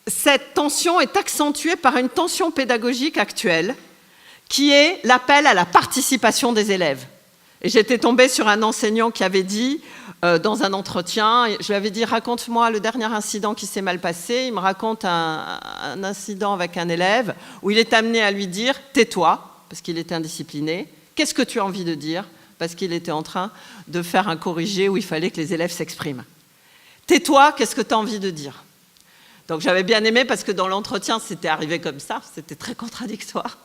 Cette tension est accentuée par une tension pédagogique actuelle qui est l'appel à la participation des élèves. Et j'étais tombée sur un enseignant qui avait dit, dans un entretien, je lui avais dit « Raconte-moi le dernier incident qui s'est mal passé ». Il me raconte un incident avec un élève où il est amené à lui dire « Tais-toi », parce qu'il était indiscipliné. « Qu'est-ce que tu as envie de dire ?» Parce qu'il était en train de faire un corrigé où il fallait que les élèves s'expriment. « Tais-toi, qu'est-ce que tu as envie de dire ?» Donc j'avais bien aimé parce que dans l'entretien, c'était arrivé comme ça, c'était très contradictoire.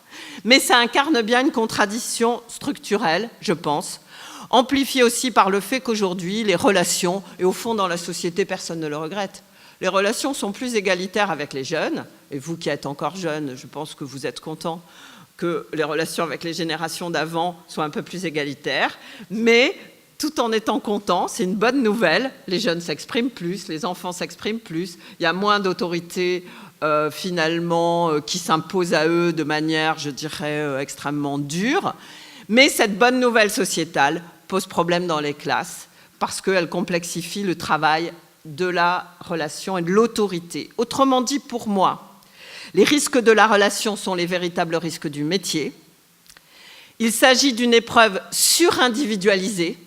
Mais ça incarne bien une contradiction structurelle, je pense, amplifiée aussi par le fait qu'aujourd'hui, les relations, et au fond dans la société, personne ne le regrette, les relations sont plus égalitaires avec les jeunes, et vous qui êtes encore jeunes, je pense que vous êtes contents que les relations avec les générations d'avant soient un peu plus égalitaires, mais tout en étant content, c'est une bonne nouvelle, les jeunes s'expriment plus, les enfants s'expriment plus, il y a moins d'autorité finalement qui s'impose à eux de manière, je dirais, extrêmement dure. Mais cette bonne nouvelle sociétale pose problème dans les classes parce qu'elle complexifie le travail de la relation et de l'autorité. Autrement dit, pour moi, les risques de la relation sont les véritables risques du métier. Il s'agit d'une épreuve surindividualisée.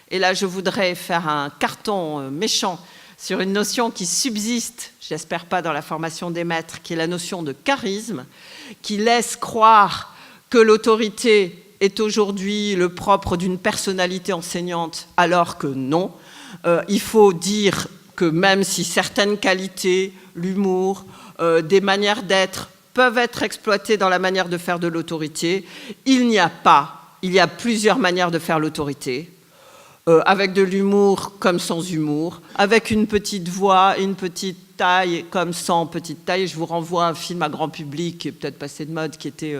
Et là, je voudrais faire un carton méchant sur une notion qui subsiste, j'espère pas dans la formation des maîtres, qui est la notion de charisme, qui laisse croire que l'autorité est aujourd'hui le propre d'une personnalité enseignante, alors que non. Il faut dire que même si certaines qualités, l'humour, des manières d'être peuvent être exploitées dans la manière de faire de l'autorité, il y a plusieurs manières de faire l'autorité. Avec de l'humour comme sans humour, avec une petite voix, une petite taille comme sans petite taille. Je vous renvoie à un film à grand public qui est peut-être passé de mode, qui était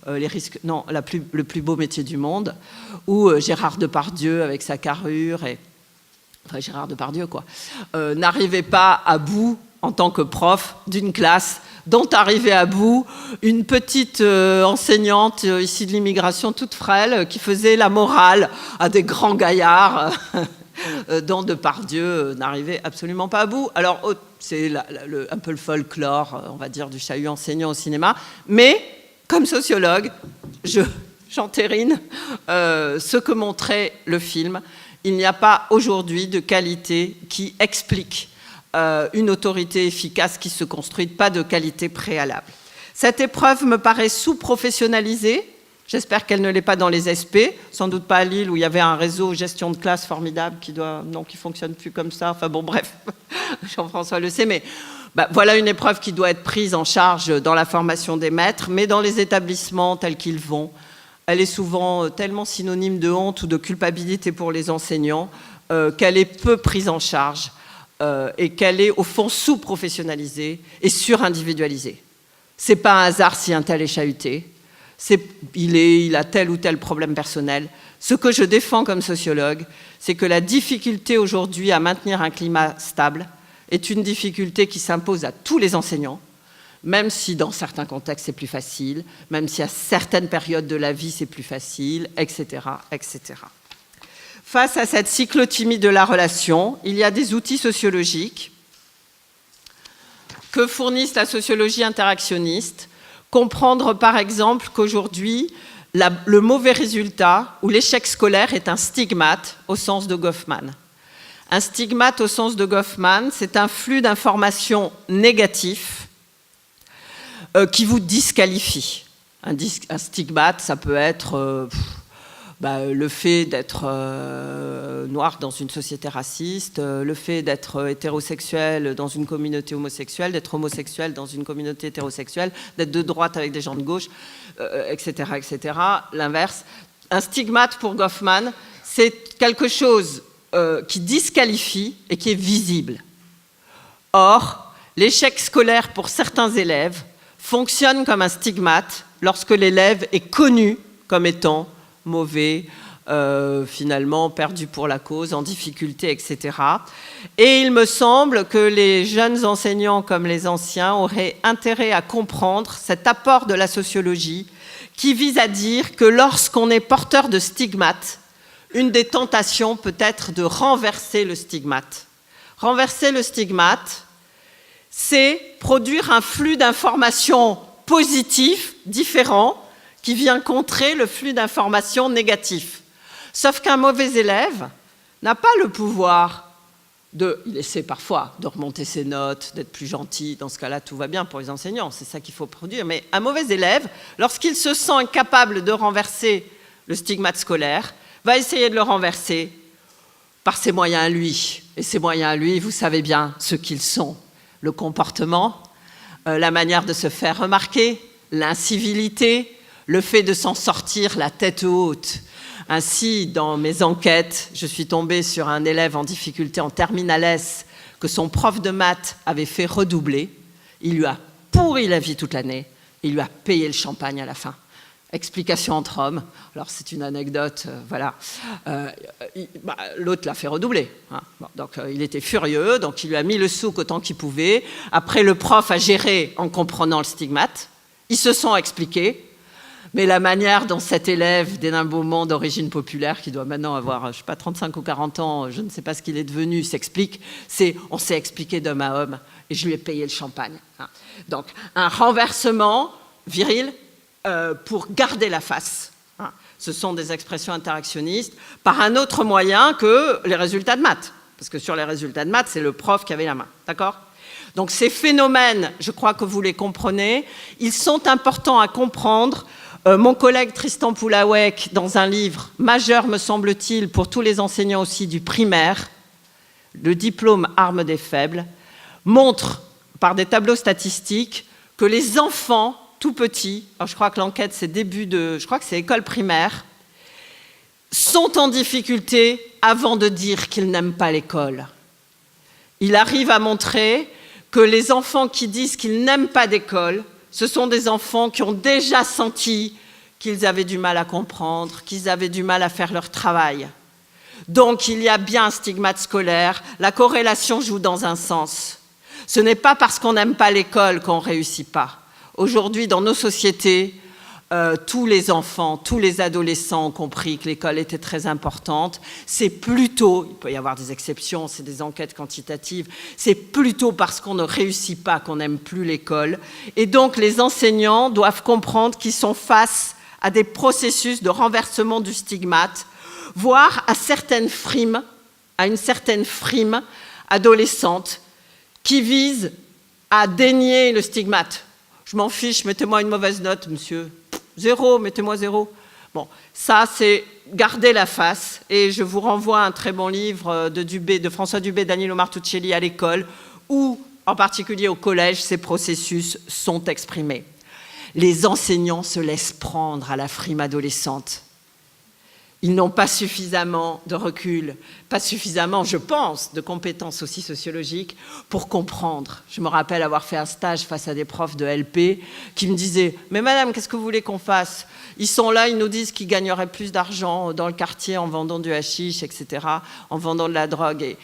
le plus beau métier du monde, où Gérard Depardieu, avec sa carrure, Gérard Depardieu quoi, n'arrivait pas à bout en tant que prof d'une classe dont arrivait à bout une petite enseignante issue de l'immigration toute frêle qui faisait la morale à des grands gaillards dont Depardieu n'arrivait absolument pas à bout. Alors c'est un peu le folklore, on va dire, du chahut enseignant au cinéma, mais comme sociologue, j'entérine ce que montrait le film. Il n'y a pas aujourd'hui de qualité qui explique une autorité efficace qui se construit, pas de qualité préalable. Cette épreuve me paraît sous-professionnalisée. J'espère qu'elle ne l'est pas dans les SP, sans doute pas à Lille où il y avait un réseau gestion de classe formidable qui fonctionne plus comme ça. Enfin bon, bref, Jean-François le sait, mais voilà une épreuve qui doit être prise en charge dans la formation des maîtres, mais dans les établissements tels qu'ils vont, elle est souvent tellement synonyme de honte ou de culpabilité pour les enseignants qu'elle est peu prise en charge. Et qu'elle est au fond sous-professionnalisée et sur-individualisée. Ce n'est pas un hasard si un tel est chahuté, il a tel ou tel problème personnel. Ce que je défends comme sociologue, c'est que la difficulté aujourd'hui à maintenir un climat stable est une difficulté qui s'impose à tous les enseignants, même si dans certains contextes c'est plus facile, même si à certaines périodes de la vie c'est plus facile, etc., etc. Face à cette cyclothymie de la relation, il y a des outils sociologiques que fournissent la sociologie interactionniste. Comprendre par exemple qu'aujourd'hui, le mauvais résultat ou l'échec scolaire est un stigmate au sens de Goffman. Un stigmate au sens de Goffman, c'est un flux d'informations négatifs qui vous disqualifie. Un stigmate, ça peut être... le fait d'être noir dans une société raciste, le fait d'être hétérosexuel dans une communauté homosexuelle, d'être homosexuel dans une communauté hétérosexuelle, d'être de droite avec des gens de gauche, etc., etc. L'inverse. Un stigmate pour Goffman, c'est quelque chose qui disqualifie et qui est visible. Or, l'échec scolaire pour certains élèves fonctionne comme un stigmate lorsque l'élève est connu comme étant mauvais, finalement perdu pour la cause, en difficulté, etc. Et il me semble que les jeunes enseignants comme les anciens auraient intérêt à comprendre cet apport de la sociologie qui vise à dire que lorsqu'on est porteur de stigmates, une des tentations peut être de renverser le stigmate. Renverser le stigmate, c'est produire un flux d'informations positifs, différents, qui vient contrer le flux d'informations négatifs. Sauf qu'un mauvais élève n'a pas le pouvoir il essaie parfois de remonter ses notes, d'être plus gentil. Dans ce cas-là, tout va bien pour les enseignants, c'est ça qu'il faut produire. Mais un mauvais élève, lorsqu'il se sent incapable de renverser le stigmate scolaire, va essayer de le renverser par ses moyens à lui. Et ses moyens à lui, vous savez bien ce qu'ils sont. Le comportement, la manière de se faire remarquer, l'incivilité, le fait de s'en sortir la tête haute. Ainsi, dans mes enquêtes, je suis tombée sur un élève en difficulté en terminale S que son prof de maths avait fait redoubler. Il lui a pourri la vie toute l'année. Il lui a payé le champagne à la fin. Explication entre hommes. Alors, c'est une anecdote, voilà. L'autre l'a fait redoubler. Hein. Bon, donc, il était furieux, donc il lui a mis le souk autant qu'il pouvait. Après, le prof a géré en comprenant le stigmate. Ils se sont expliqués. Mais la manière dont cet élève d'Hénin Beaumont d'origine populaire, qui doit maintenant avoir, je ne sais pas, 35 ou 40 ans, je ne sais pas ce qu'il est devenu, s'explique, c'est on s'est expliqué d'homme à homme et je lui ai payé le champagne. Donc, un renversement viril pour garder la face. hein. Ce sont des expressions interactionnistes par un autre moyen que les résultats de maths. Parce que sur les résultats de maths, c'est le prof qui avait la main. D'accord ? Donc ces phénomènes, je crois que vous les comprenez, ils sont importants à comprendre. Mon collègue Tristan Poulawek, dans un livre majeur, me semble-t-il, pour tous les enseignants aussi du primaire, le diplôme Armes des faibles, montre par des tableaux statistiques que les enfants tout petits, alors je crois que l'enquête c'est je crois que c'est école primaire, sont en difficulté avant de dire qu'ils n'aiment pas l'école. Il arrive à montrer que les enfants qui disent qu'ils n'aiment pas d'école, ce sont des enfants qui ont déjà senti qu'ils avaient du mal à comprendre, qu'ils avaient du mal à faire leur travail. Donc il y a bien un stigmate scolaire, la corrélation joue dans un sens. Ce n'est pas parce qu'on n'aime pas l'école qu'on ne réussit pas. Aujourd'hui, dans nos sociétés, tous les enfants, tous les adolescents ont compris que l'école était très importante. C'est plutôt, il peut y avoir des exceptions, c'est des enquêtes quantitatives, c'est plutôt parce qu'on ne réussit pas qu'on n'aime plus l'école. Et donc les enseignants doivent comprendre qu'ils sont face à des processus de renversement du stigmate, voire à une certaine frime adolescente qui vise à dénier le stigmate. Je m'en fiche, mettez-moi une mauvaise note, monsieur. 0, mettez-moi 0. Bon, ça, c'est garder la face. Et je vous renvoie à un très bon livre de François Dubé, Danilo Martuccelli, à l'école, où, en particulier au collège, ces processus sont exprimés. Les enseignants se laissent prendre à la frime adolescente. Ils n'ont pas suffisamment de recul, pas suffisamment, je pense, de compétences aussi sociologiques pour comprendre. Je me rappelle avoir fait un stage face à des profs de LP qui me disaient « Mais madame, qu'est-ce que vous voulez qu'on fasse ? Ils sont là, ils nous disent qu'ils gagneraient plus d'argent dans le quartier en vendant du hashish, etc., en vendant de la drogue. Et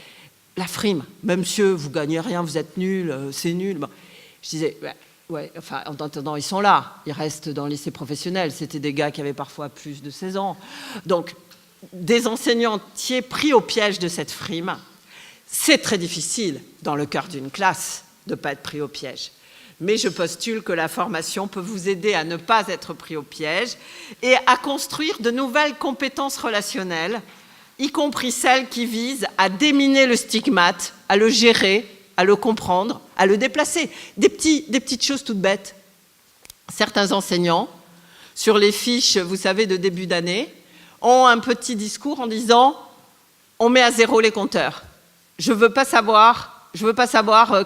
la frime, mais monsieur, vous gagnez rien, vous êtes nul, c'est nul. » Bon. Je disais « Ouais, enfin, en attendant, ils sont là. Ils restent dans le lycée professionnel. C'était des gars qui avaient parfois plus de 16 ans. Donc, des enseignants pris au piège de cette frime, c'est très difficile, dans le cœur d'une classe, de ne pas être pris au piège. Mais je postule que la formation peut vous aider à ne pas être pris au piège et à construire de nouvelles compétences relationnelles, y compris celles qui visent à déminer le stigmate, à le gérer, à le comprendre, à le déplacer. Des petites choses toutes bêtes. Certains enseignants, sur les fiches, vous savez, de début d'année, ont un petit discours en disant « on met à 0 les compteurs. Je veux pas savoir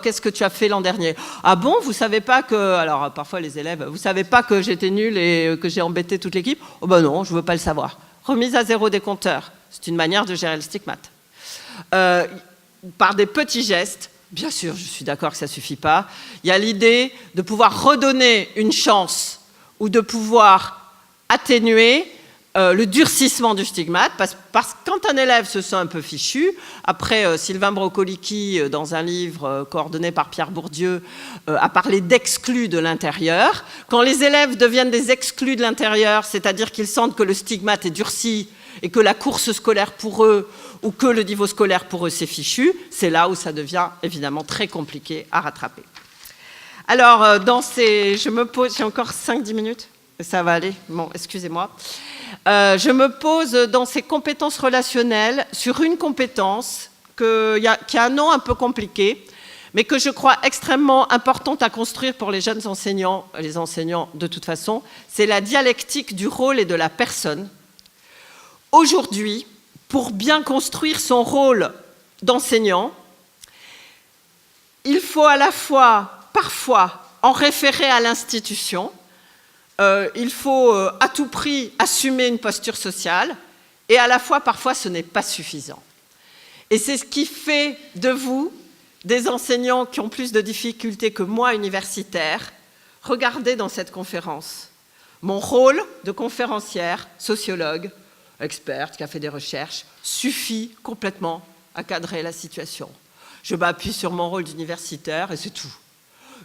qu'est-ce que tu as fait l'an dernier. Ah bon, vous savez pas que... » Alors, parfois, les élèves, « vous savez pas que j'étais nul et que j'ai embêté toute l'équipe ?»« Oh ben non, je veux pas le savoir. » Remise à 0 des compteurs. C'est une manière de gérer le stigmate. Par des petits gestes. Bien sûr, je suis d'accord que ça ne suffit pas. Il y a l'idée de pouvoir redonner une chance ou de pouvoir atténuer le durcissement du stigmate, parce que quand un élève se sent un peu fichu, après Sylvain Brocolicki, dans un livre coordonné par Pierre Bourdieu, a parlé d'exclus de l'intérieur. Quand les élèves deviennent des exclus de l'intérieur, c'est-à-dire qu'ils sentent que le stigmate est durci et que la course scolaire pour eux ou que le niveau scolaire pour eux c'est fichu, c'est là où ça devient évidemment très compliqué à rattraper. Alors, je me pose, j'ai encore 5-10 minutes, ça va aller, bon, excusez-moi. Je me pose dans ces compétences relationnelles sur une compétence qui a un nom un peu compliqué, mais que je crois extrêmement importante à construire pour les jeunes enseignants, les enseignants de toute façon, c'est la dialectique du rôle et de la personne. Aujourd'hui, pour bien construire son rôle d'enseignant, il faut à la fois, parfois, en référer à l'institution, il faut à tout prix assumer une posture sociale, et à la fois, parfois, ce n'est pas suffisant. Et c'est ce qui fait de vous des enseignants qui ont plus de difficultés que moi, universitaires. Regardez dans cette conférence. Mon rôle de conférencière, sociologue, experte, qui a fait des recherches, suffit complètement à cadrer la situation. Je m'appuie sur mon rôle d'universitaire et c'est tout.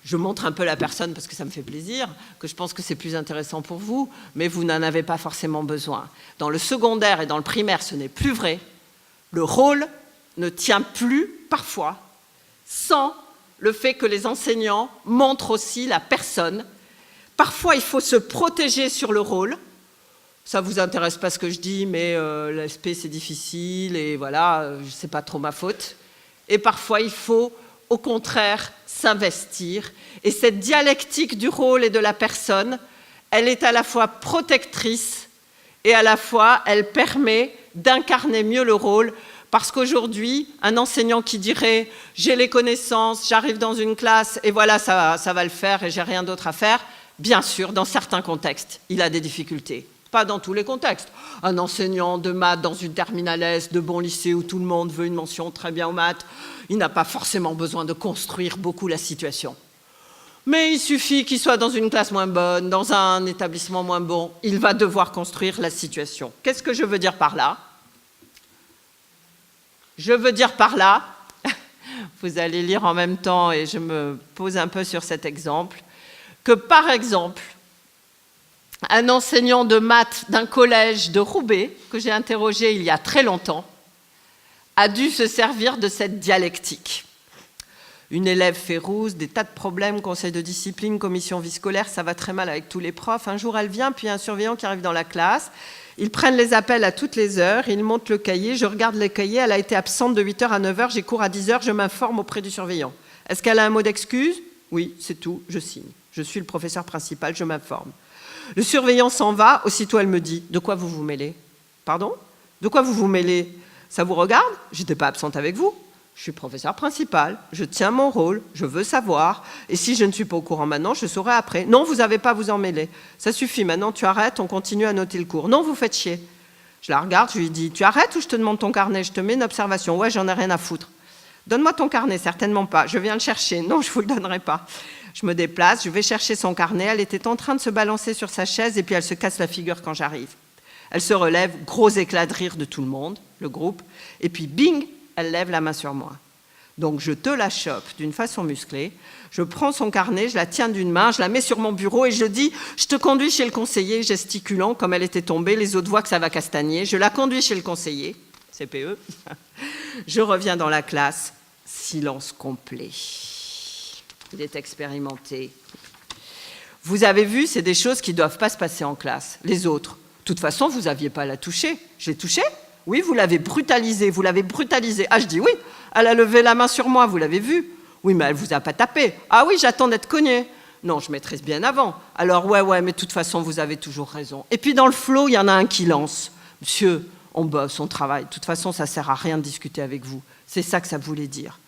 Je montre un peu la personne parce que ça me fait plaisir, que je pense que c'est plus intéressant pour vous, mais vous n'en avez pas forcément besoin. Dans le secondaire et dans le primaire, ce n'est plus vrai. Le rôle ne tient plus, parfois, sans le fait que les enseignants montrent aussi la personne. Parfois, il faut se protéger sur le rôle ça vous intéresse pas ce que je dis, mais l'SP c'est difficile et voilà, c'est pas trop ma faute. Et parfois il faut au contraire s'investir. Et cette dialectique du rôle et de la personne, elle est à la fois protectrice et à la fois elle permet d'incarner mieux le rôle. Parce qu'aujourd'hui, un enseignant qui dirait « j'ai les connaissances, j'arrive dans une classe et voilà, ça va le faire et j'ai rien d'autre à faire », bien sûr, dans certains contextes, il a des difficultés. Pas dans tous les contextes. Un enseignant de maths dans une terminale S de bon lycée où tout le monde veut une mention très bien aux maths, il n'a pas forcément besoin de construire beaucoup la situation. Mais il suffit qu'il soit dans une classe moins bonne, dans un établissement moins bon, il va devoir construire la situation. Qu'est-ce que je veux dire par là ? Je veux dire par là, vous allez lire en même temps et je me pose un peu sur cet exemple, que par exemple, un enseignant de maths d'un collège de Roubaix, que j'ai interrogé il y a très longtemps, a dû se servir de cette dialectique. Une élève fait rousse, des tas de problèmes, conseil de discipline, commission vie scolaire, ça va très mal avec tous les profs. Un jour, elle vient, puis un surveillant qui arrive dans la classe. Ils prennent les appels à toutes les heures, ils montent le cahier, je regarde le cahier, elle a été absente de 8h à 9h, j'ai cours à 10h, je m'informe auprès du surveillant. Est-ce qu'elle a un mot d'excuse ? Oui, c'est tout, je signe. Je suis le professeur principal, je m'informe. Le surveillant s'en va, aussitôt elle me dit « De quoi vous vous mêlez ?»« Pardon ? De quoi vous vous mêlez ? Ça vous regarde ? J'étais pas absente avec vous. Je suis professeur principal, je tiens mon rôle, je veux savoir, et si je ne suis pas au courant maintenant, je saurai après. Non, vous n'avez pas à vous en mêler. Ça suffit, maintenant tu arrêtes, on continue à noter le cours. Non, vous faites chier. » Je la regarde, je lui dis « Tu arrêtes ou je te demande ton carnet ? Je te mets une observation. » « Ouais, j'en ai rien à foutre. »« Donne-moi ton carnet, certainement pas. Je viens le chercher. » « Non, je vous le donnerai pas. » Je me déplace, je vais chercher son carnet. Elle était en train de se balancer sur sa chaise et puis elle se casse la figure quand j'arrive. Elle se relève, gros éclat de rire de tout le monde, le groupe, et puis bing, elle lève la main sur moi. Donc je te la chope d'une façon musclée, je prends son carnet, je la tiens d'une main, je la mets sur mon bureau et je dis « Je te conduis chez le conseiller », gesticulant comme elle était tombée, les autres voient que ça va castagner. Je la conduis chez le conseiller, CPE. Je reviens dans la classe, silence complet. Il est expérimenté. Vous avez vu, c'est des choses qui ne doivent pas se passer en classe. Les autres, de toute façon, vous n'aviez pas à la toucher. Je l'ai touchée ? Oui, vous l'avez brutalisée, vous l'avez brutalisée. Ah, je dis oui, elle a levé la main sur moi, vous l'avez vu ? Oui, mais elle ne vous a pas tapé. Ah oui, j'attends d'être cognée. Non, je maîtrise bien avant. Alors ouais, mais de toute façon, vous avez toujours raison. Et puis dans le flot, il y en a un qui lance. Monsieur, on bosse, on travaille. De toute façon, ça ne sert à rien de discuter avec vous. C'est ça que ça voulait dire.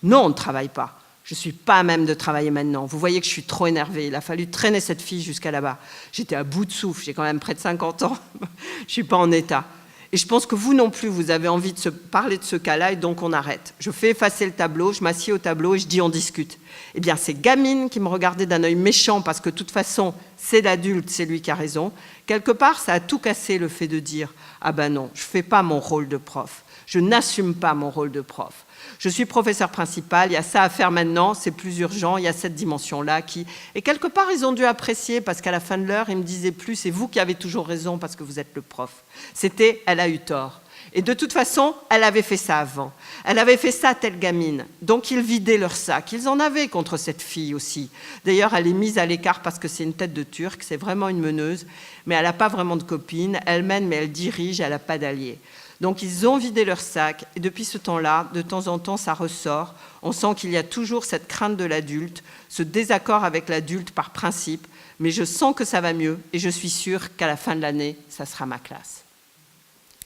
Non, on ne travaille pas. Je ne suis pas à même de travailler maintenant. Vous voyez que je suis trop énervée. Il a fallu traîner cette fille jusqu'à là-bas. J'étais à bout de souffle. J'ai quand même près de 50 ans. Je ne suis pas en état. Et je pense que vous non plus, vous avez envie de se parler de ce cas-là et donc on arrête. Je fais effacer le tableau, je m'assieds au tableau et je dis on discute. Eh bien, ces gamines qui me regardaient d'un œil méchant parce que de toute façon, c'est l'adulte, c'est lui qui a raison, quelque part, ça a tout cassé le fait de dire « Ah ben non, je ne fais pas mon rôle de prof. Je n'assume pas mon rôle de prof. Je suis professeur principal, il y a ça à faire maintenant, c'est plus urgent, il y a cette dimension-là qui... » Et quelque part, ils ont dû apprécier parce qu'à la fin de l'heure, ils me disaient plus « C'est vous qui avez toujours raison parce que vous êtes le prof. » C'était « Elle a eu tort. » Et de toute façon, elle avait fait ça avant. Elle avait fait ça telle gamine. Donc ils vidaient leur sac. Ils en avaient contre cette fille aussi. D'ailleurs, elle est mise à l'écart parce que c'est une tête de Turc, c'est vraiment une meneuse, mais elle n'a pas vraiment de copine. Elle mène, mais elle dirige, elle n'a pas d'alliés. Donc ils ont vidé leur sac et depuis ce temps-là, de temps en temps, ça ressort. On sent qu'il y a toujours cette crainte de l'adulte, ce désaccord avec l'adulte par principe, mais je sens que ça va mieux et je suis sûre qu'à la fin de l'année, ça sera ma classe.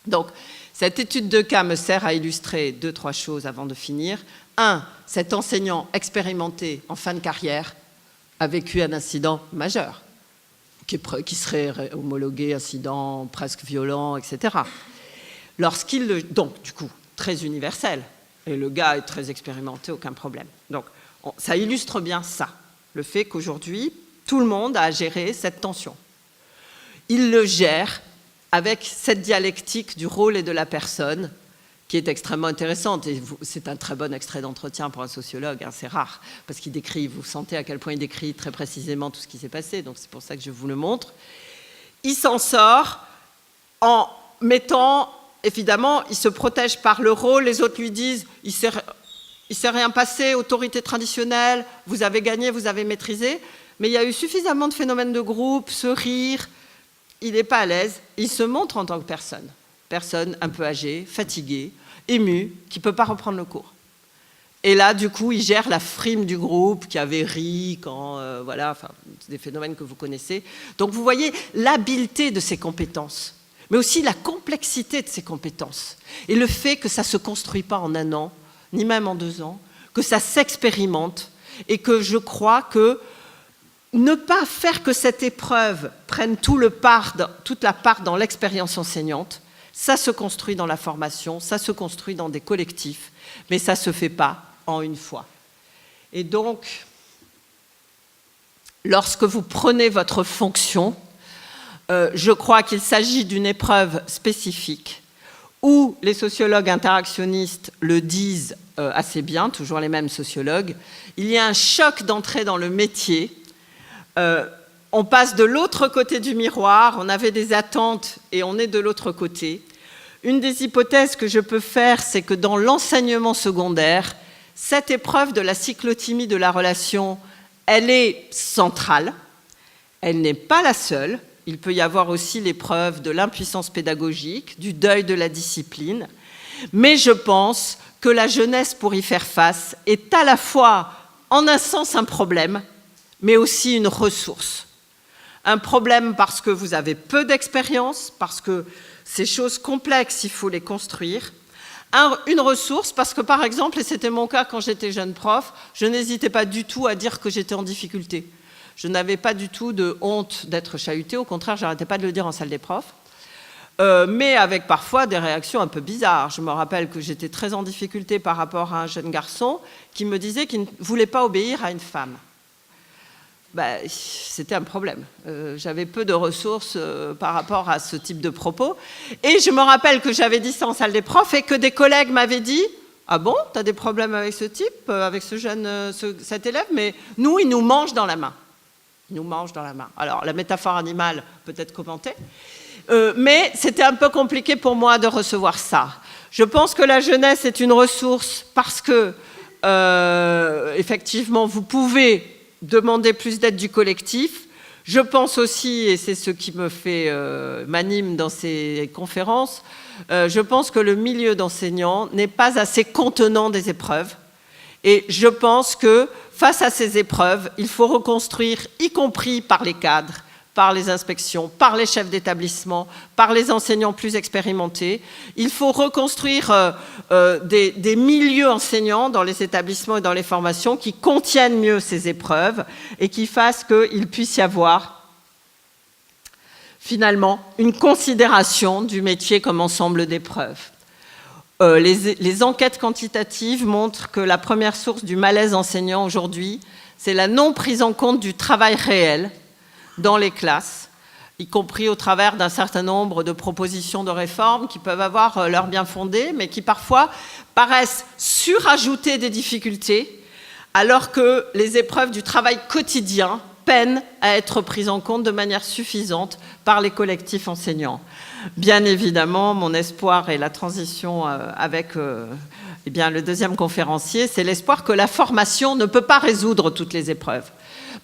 Donc, cette étude de cas me sert à illustrer 2-3 choses avant de finir. 1, cet enseignant expérimenté en fin de carrière a vécu un incident majeur, qui serait homologué incident presque violent, etc. Donc, du coup, très universel. Et le gars est très expérimenté, aucun problème. Donc, ça illustre bien ça, le fait qu'aujourd'hui, tout le monde a à gérer cette tension. Il le gère avec cette dialectique du rôle et de la personne, qui est extrêmement intéressante. Et c'est un très bon extrait d'entretien pour un sociologue, hein, c'est rare, parce qu'il décrit, vous sentez à quel point il décrit très précisément tout ce qui s'est passé, donc c'est pour ça que je vous le montre. Il s'en sort en mettant... Évidemment, il se protège par le rôle, les autres lui disent « il s'est rien passé, autorité traditionnelle, vous avez gagné, vous avez maîtrisé », mais il y a eu suffisamment de phénomènes de groupe, ce rire, il n'est pas à l'aise, il se montre en tant que personne. Personne un peu âgée, fatiguée, émue, qui ne peut pas reprendre le cours. Et là, du coup, il gère la frime du groupe qui avait ri quand, voilà, enfin, des phénomènes que vous connaissez. Donc, vous voyez l'habileté de ses compétences, mais aussi la complexité de ses compétences. Et le fait que ça ne se construit pas en 1 an, ni même en 2 ans, que ça s'expérimente, et que je crois que ne pas faire que cette épreuve prenne toute la part dans l'expérience enseignante, ça se construit dans la formation, ça se construit dans des collectifs, mais ça ne se fait pas en une fois. Et donc, lorsque vous prenez votre fonction, je crois qu'il s'agit d'une épreuve spécifique où les sociologues interactionnistes le disent assez bien, toujours les mêmes sociologues, il y a un choc d'entrée dans le métier. On passe de l'autre côté du miroir, on avait des attentes et on est de l'autre côté. Une des hypothèses que je peux faire, c'est que dans l'enseignement secondaire, cette épreuve de la cyclothymie de la relation, elle est centrale, elle n'est pas la seule. Il peut y avoir aussi l'épreuve de l'impuissance pédagogique, du deuil de la discipline, mais je pense que la jeunesse, pour y faire face, est à la fois, en un sens, un problème, mais aussi une ressource. Un problème parce que vous avez peu d'expérience, parce que ces choses complexes, il faut les construire. Une ressource parce que, par exemple, et c'était mon cas quand j'étais jeune prof, je n'hésitais pas du tout à dire que j'étais en difficulté. Je n'avais pas du tout de honte d'être chahutée, au contraire, je n'arrêtais pas de le dire en salle des profs, mais avec parfois des réactions un peu bizarres. Je me rappelle que j'étais très en difficulté par rapport à un jeune garçon qui me disait qu'il ne voulait pas obéir à une femme. C'était un problème. J'avais peu de ressources par rapport à ce type de propos. Et je me rappelle que j'avais dit ça en salle des profs et que des collègues m'avaient dit « Ah bon, tu as des problèmes avec ce type, avec ce jeune, cet élève, mais nous, il nous mange dans la main. » Il nous mange dans la main. Alors, la métaphore animale peut être commentée, mais c'était un peu compliqué pour moi de recevoir ça. Je pense que la jeunesse est une ressource parce que, effectivement, vous pouvez demander plus d'aide du collectif. Je pense aussi, et c'est ce qui m'anime dans ces conférences, je pense que le milieu d'enseignants n'est pas assez contenant des épreuves. Et je pense que face à ces épreuves, il faut reconstruire, y compris par les cadres, par les inspections, par les chefs d'établissement, par les enseignants plus expérimentés. Il faut reconstruire des milieux enseignants dans les établissements et dans les formations qui contiennent mieux ces épreuves et qui fassent qu'il puisse y avoir finalement une considération du métier comme ensemble d'épreuves. Les enquêtes quantitatives montrent que la première source du malaise enseignant aujourd'hui, c'est la non prise en compte du travail réel dans les classes, y compris au travers d'un certain nombre de propositions de réforme qui peuvent avoir leur bien fondé, mais qui parfois paraissent surajouter des difficultés, alors que les épreuves du travail quotidien peinent à être prises en compte de manière suffisante par les collectifs enseignants. Bien évidemment, mon espoir et la transition avec le deuxième conférencier, c'est l'espoir que la formation ne peut pas résoudre toutes les épreuves.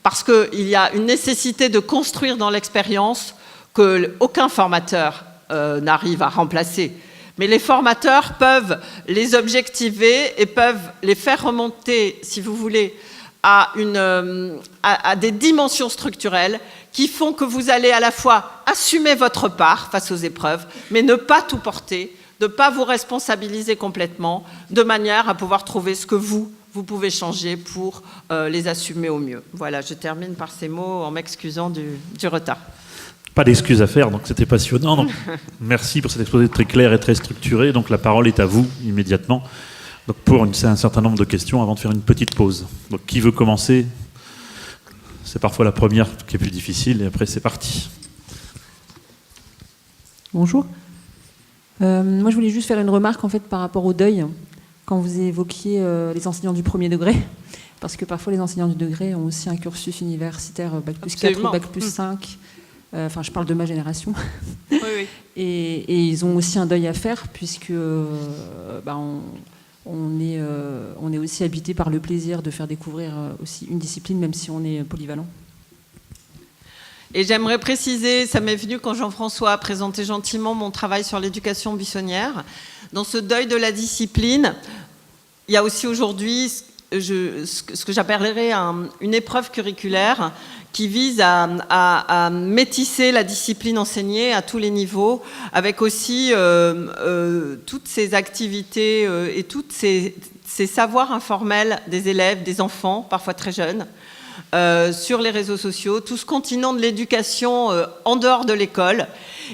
Parce qu'il y a une nécessité de construire dans l'expérience qu'aucun formateur n'arrive à remplacer. Mais les formateurs peuvent les objectiver et peuvent les faire remonter, si vous voulez, à des dimensions structurelles qui font que vous allez à la fois assumer votre part face aux épreuves, mais ne pas tout porter, de ne pas vous responsabiliser complètement, de manière à pouvoir trouver ce que vous pouvez changer pour les assumer au mieux. Voilà, je termine par ces mots en m'excusant du retard. Pas d'excuses à faire, donc c'était passionnant. Donc, merci pour cet exposé très clair et très structuré. Donc la parole est à vous immédiatement. Donc pour un certain nombre de questions avant de faire une petite pause. Donc qui veut commencer ? C'est parfois la première qui est plus difficile et après c'est parti. Bonjour. Moi je voulais juste faire une remarque en fait par rapport au deuil quand vous évoquiez les enseignants du premier degré, parce que parfois les enseignants du degré ont aussi un cursus universitaire bac plus 4 ou bac plus 5. Enfin, je parle de ma génération. Oui, oui. Et ils ont aussi un deuil à faire puisque on est aussi habité par le plaisir de faire découvrir aussi une discipline, même si on est polyvalent. Et j'aimerais préciser, ça m'est venu quand Jean-François a présenté gentiment mon travail sur l'éducation buissonnière. Dans ce deuil de la discipline, il y a aussi aujourd'hui ce que j'appellerais une épreuve curriculaire qui vise à métisser la discipline enseignée à tous les niveaux, avec aussi toutes ces activités et tous ces savoirs informels des élèves, des enfants, parfois très jeunes, sur les réseaux sociaux, tout ce continent de l'éducation en dehors de l'école.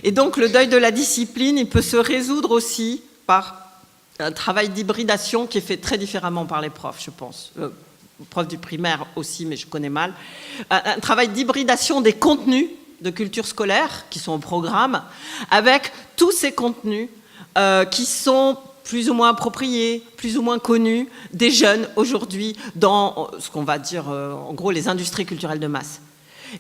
Et donc le deuil de la discipline, il peut se résoudre aussi par un travail d'hybridation qui est fait très différemment par les profs, je pense. Profs du primaire aussi, mais je connais mal. Un travail d'hybridation des contenus de culture scolaire qui sont au programme, avec tous ces contenus qui sont plus ou moins appropriés, plus ou moins connus des jeunes aujourd'hui dans ce qu'on va dire, en gros, les industries culturelles de masse.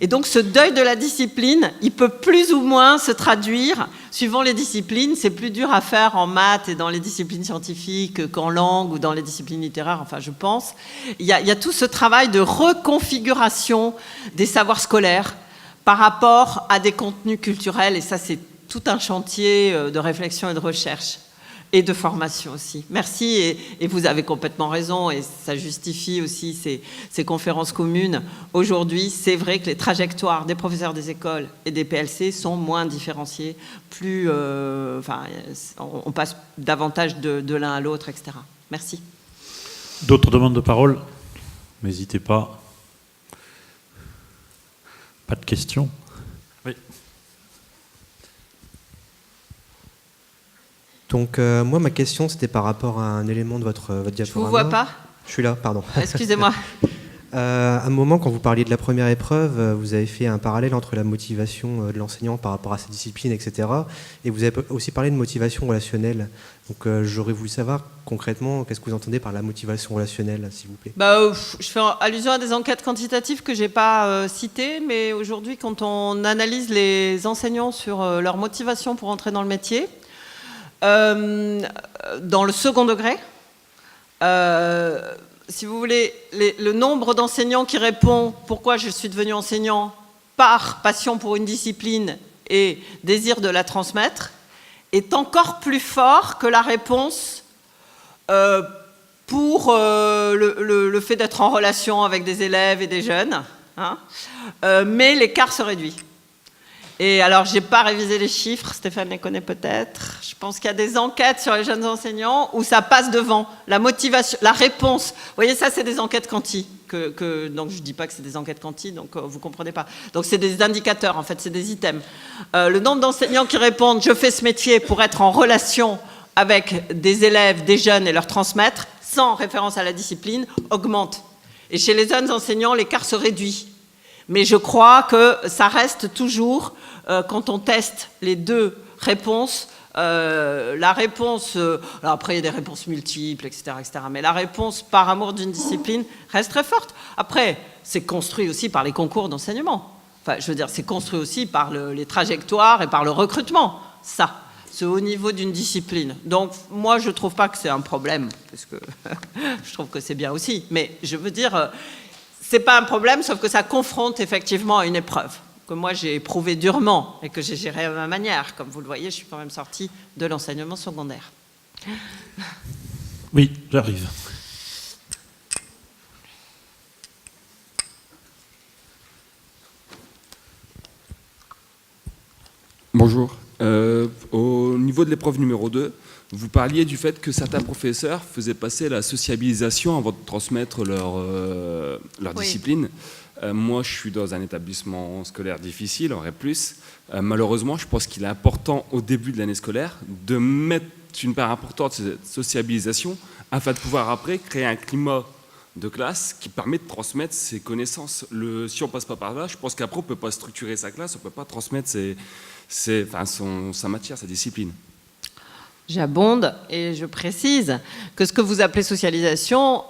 Et donc ce deuil de la discipline, il peut plus ou moins se traduire, suivant les disciplines, c'est plus dur à faire en maths et dans les disciplines scientifiques qu'en langue ou dans les disciplines littéraires, enfin je pense. Il y a tout ce travail de reconfiguration des savoirs scolaires par rapport à des contenus culturels, et ça c'est tout un chantier de réflexion et de recherche. Et de formation aussi. Merci, et vous avez complètement raison, et ça justifie aussi ces conférences communes. Aujourd'hui, c'est vrai que les trajectoires des professeurs des écoles et des PLC sont moins différenciées, plus, on passe davantage de l'un à l'autre, etc. Merci. D'autres demandes de parole? N'hésitez pas. Pas de questions? Oui. Donc moi, ma question, c'était par rapport à un élément de votre diaporama. Je vous vois pas. Je suis là, pardon. Excusez-moi. À un moment, quand vous parliez de la première épreuve, vous avez fait un parallèle entre la motivation de l'enseignant par rapport à sa discipline, etc. Et vous avez aussi parlé de motivation relationnelle. Donc j'aurais voulu savoir concrètement, qu'est-ce que vous entendez par la motivation relationnelle, s'il vous plaît? Je fais allusion à des enquêtes quantitatives que je n'ai pas citées, mais aujourd'hui, quand on analyse les enseignants sur leur motivation pour entrer dans le métier, dans le second degré, si vous voulez, le nombre d'enseignants qui répond « Pourquoi je suis devenu enseignant ?» par passion pour une discipline et désir de la transmettre est encore plus fort que la réponse pour le fait d'être en relation avec des élèves et des jeunes, hein, mais l'écart se réduit. Et alors, je n'ai pas révisé les chiffres, Stéphane les connaît peut-être. Je pense qu'il y a des enquêtes sur les jeunes enseignants où ça passe devant. La motivation, la réponse. Vous voyez, ça, c'est des enquêtes quanti. Donc, je ne dis pas que c'est des enquêtes quanti, donc vous ne comprenez pas. Donc, c'est des indicateurs, en fait, c'est des items. Le nombre d'enseignants qui répondent « Je fais ce métier pour être en relation avec des élèves, des jeunes et leur transmettre », sans référence à la discipline, augmente. Et chez les jeunes enseignants, l'écart se réduit. Mais je crois que ça reste toujours, quand on teste les deux réponses, la réponse, alors après il y a des réponses multiples, etc., mais la réponse par amour d'une discipline reste très forte. Après, c'est construit aussi par les concours d'enseignement. Enfin, je veux dire, c'est construit aussi par les trajectoires et par le recrutement. Ça, ce haut niveau d'une discipline. Donc, moi, je ne trouve pas que c'est un problème, parce que je trouve que c'est bien aussi. Mais je veux dire... c'est pas un problème, sauf que ça confronte effectivement à une épreuve que moi j'ai éprouvée durement et que j'ai gérée à ma manière. Comme vous le voyez, je suis quand même sortie de l'enseignement secondaire. Oui, j'arrive. Bonjour. Au niveau de l'épreuve numéro 2, vous parliez du fait que certains professeurs faisaient passer la sociabilisation avant de transmettre leur discipline. Moi, je suis dans un établissement scolaire difficile, en REP+. Malheureusement, je pense qu'il est important, au début de l'année scolaire, de mettre une part importante de cette sociabilisation afin de pouvoir après créer un climat de classe qui permet de transmettre ses connaissances. Si on ne passe pas par là, je pense qu'après, on ne peut pas structurer sa classe, on ne peut pas transmettre sa matière, sa discipline. J'abonde et je précise que ce que vous appelez socialisation,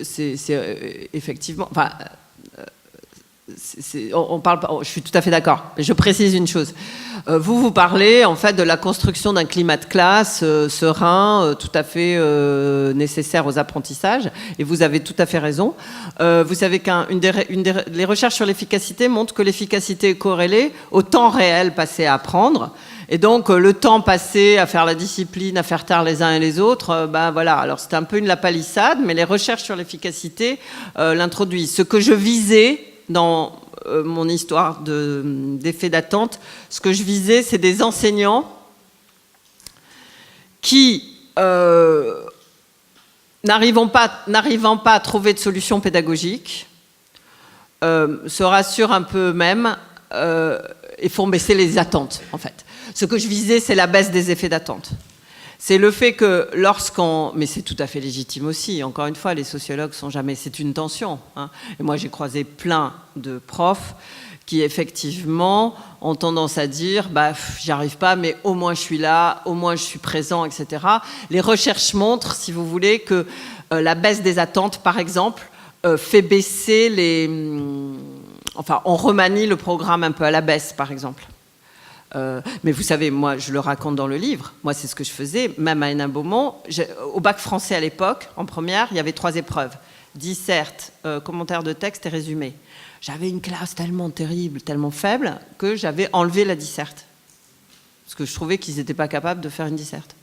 c'est effectivement... on parle, je suis tout à fait d'accord, mais je précise une chose. Vous parlez en fait de la construction d'un climat de classe serein, tout à fait nécessaire aux apprentissages, et vous avez tout à fait raison. Vous savez les recherches sur l'efficacité montrent que l'efficacité est corrélée au temps réel passé à apprendre. Et donc, le temps passé à faire la discipline, à faire taire les uns et les autres, voilà. Alors, c'était un peu une lapalissade, mais les recherches sur l'efficacité l'introduisent. Ce que je visais dans mon histoire d'effet d'attente, ce que je visais, c'est des enseignants qui, n'arrivant pas à trouver de solution pédagogique, se rassurent un peu eux-mêmes et font baisser les attentes, en fait. Ce que je visais, c'est la baisse des effets d'attente. C'est le fait que mais c'est tout à fait légitime aussi, encore une fois, les sociologues sont jamais, c'est une tension, hein. Et moi, j'ai croisé plein de profs qui, effectivement, ont tendance à dire, j'y arrive pas, mais au moins je suis là, au moins je suis présent, etc. Les recherches montrent, si vous voulez, que la baisse des attentes, par exemple, fait baisser on remanie le programme un peu à la baisse, par exemple. Mais vous savez, moi, je le raconte dans le livre. Moi, c'est ce que je faisais, même à Hénin-Beaumont. Au bac français à l'époque, en première, il y avait 3 épreuves. Disserte, commentaire de texte et résumé. J'avais une classe tellement terrible, tellement faible, que j'avais enlevé la disserte. Parce que je trouvais qu'ils n'étaient pas capables de faire une disserte.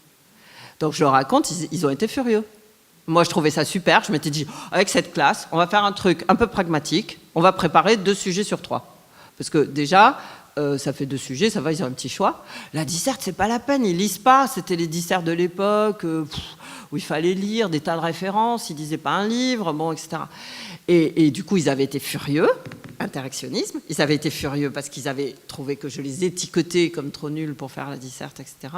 Donc, je le raconte, ils ont été furieux. Moi, je trouvais ça super. Je m'étais dit, avec cette classe, on va faire un truc un peu pragmatique. On va préparer 2 sujets sur 3. Parce que déjà... ça fait 2 sujets, ça va, ils ont un petit choix. La disserte, c'est pas la peine, ils lisent pas. C'était les dissertes de l'époque où il fallait lire des tas de références, ils disaient pas un livre, bon, etc. Et du coup, ils avaient été furieux, interactionnisme. Ils avaient été furieux parce qu'ils avaient trouvé que je les étiquetais comme trop nuls pour faire la disserte, etc.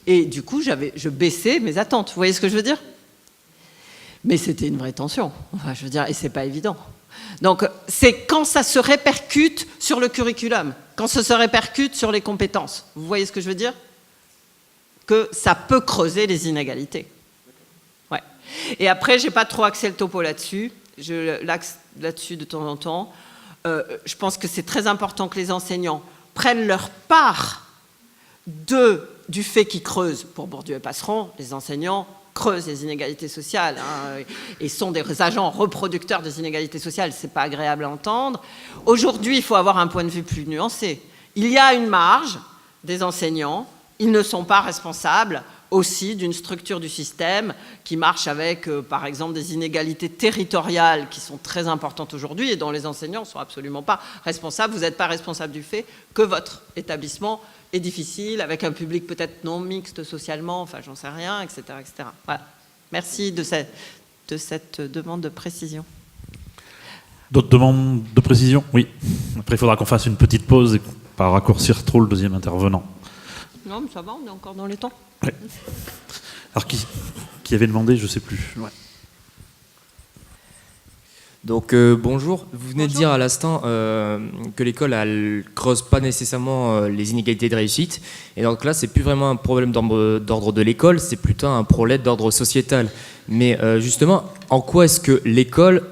Et du coup, je baissais mes attentes. Vous voyez ce que je veux dire ? Mais c'était une vraie tension. Enfin, je veux dire, et c'est pas évident. Donc, c'est quand ça se répercute sur le curriculum, quand ça se répercute sur les compétences. Vous voyez ce que je veux dire ? Que ça peut creuser les inégalités. Ouais. Et après, j'ai pas trop axé le topo là-dessus. Je l'axe là-dessus de temps en temps. Je pense que c'est très important que les enseignants prennent leur part du fait qu'ils creusent. Pour Bourdieu et Passeron, les enseignants creusent les inégalités sociales et sont des agents reproducteurs des inégalités sociales. C'est pas agréable à entendre. Aujourd'hui, il faut avoir un point de vue plus nuancé. Il y a une marge des enseignants. Ils ne sont pas responsables aussi d'une structure du système qui marche avec, par exemple, des inégalités territoriales qui sont très importantes aujourd'hui et dont les enseignants ne sont absolument pas responsables. Vous n'êtes pas responsable du fait que votre établissement est difficile, avec un public peut-être non mixte socialement, enfin j'en sais rien, etc. etc. Voilà. Merci de cette demande de précision. D'autres demandes de précision ? Oui. Après, il faudra qu'on fasse une petite pause et pas raccourcir trop le deuxième intervenant. Non, mais ça va, on est encore dans les temps. Ouais. Alors, qui avait demandé, je ne sais plus. Ouais. Donc bonjour, vous venez de dire à l'instant que l'école elle creuse pas nécessairement les inégalités de réussite, et donc là c'est plus vraiment un problème d'ordre de l'école, c'est plutôt un problème d'ordre sociétal. Mais justement, en quoi est-ce que l'école,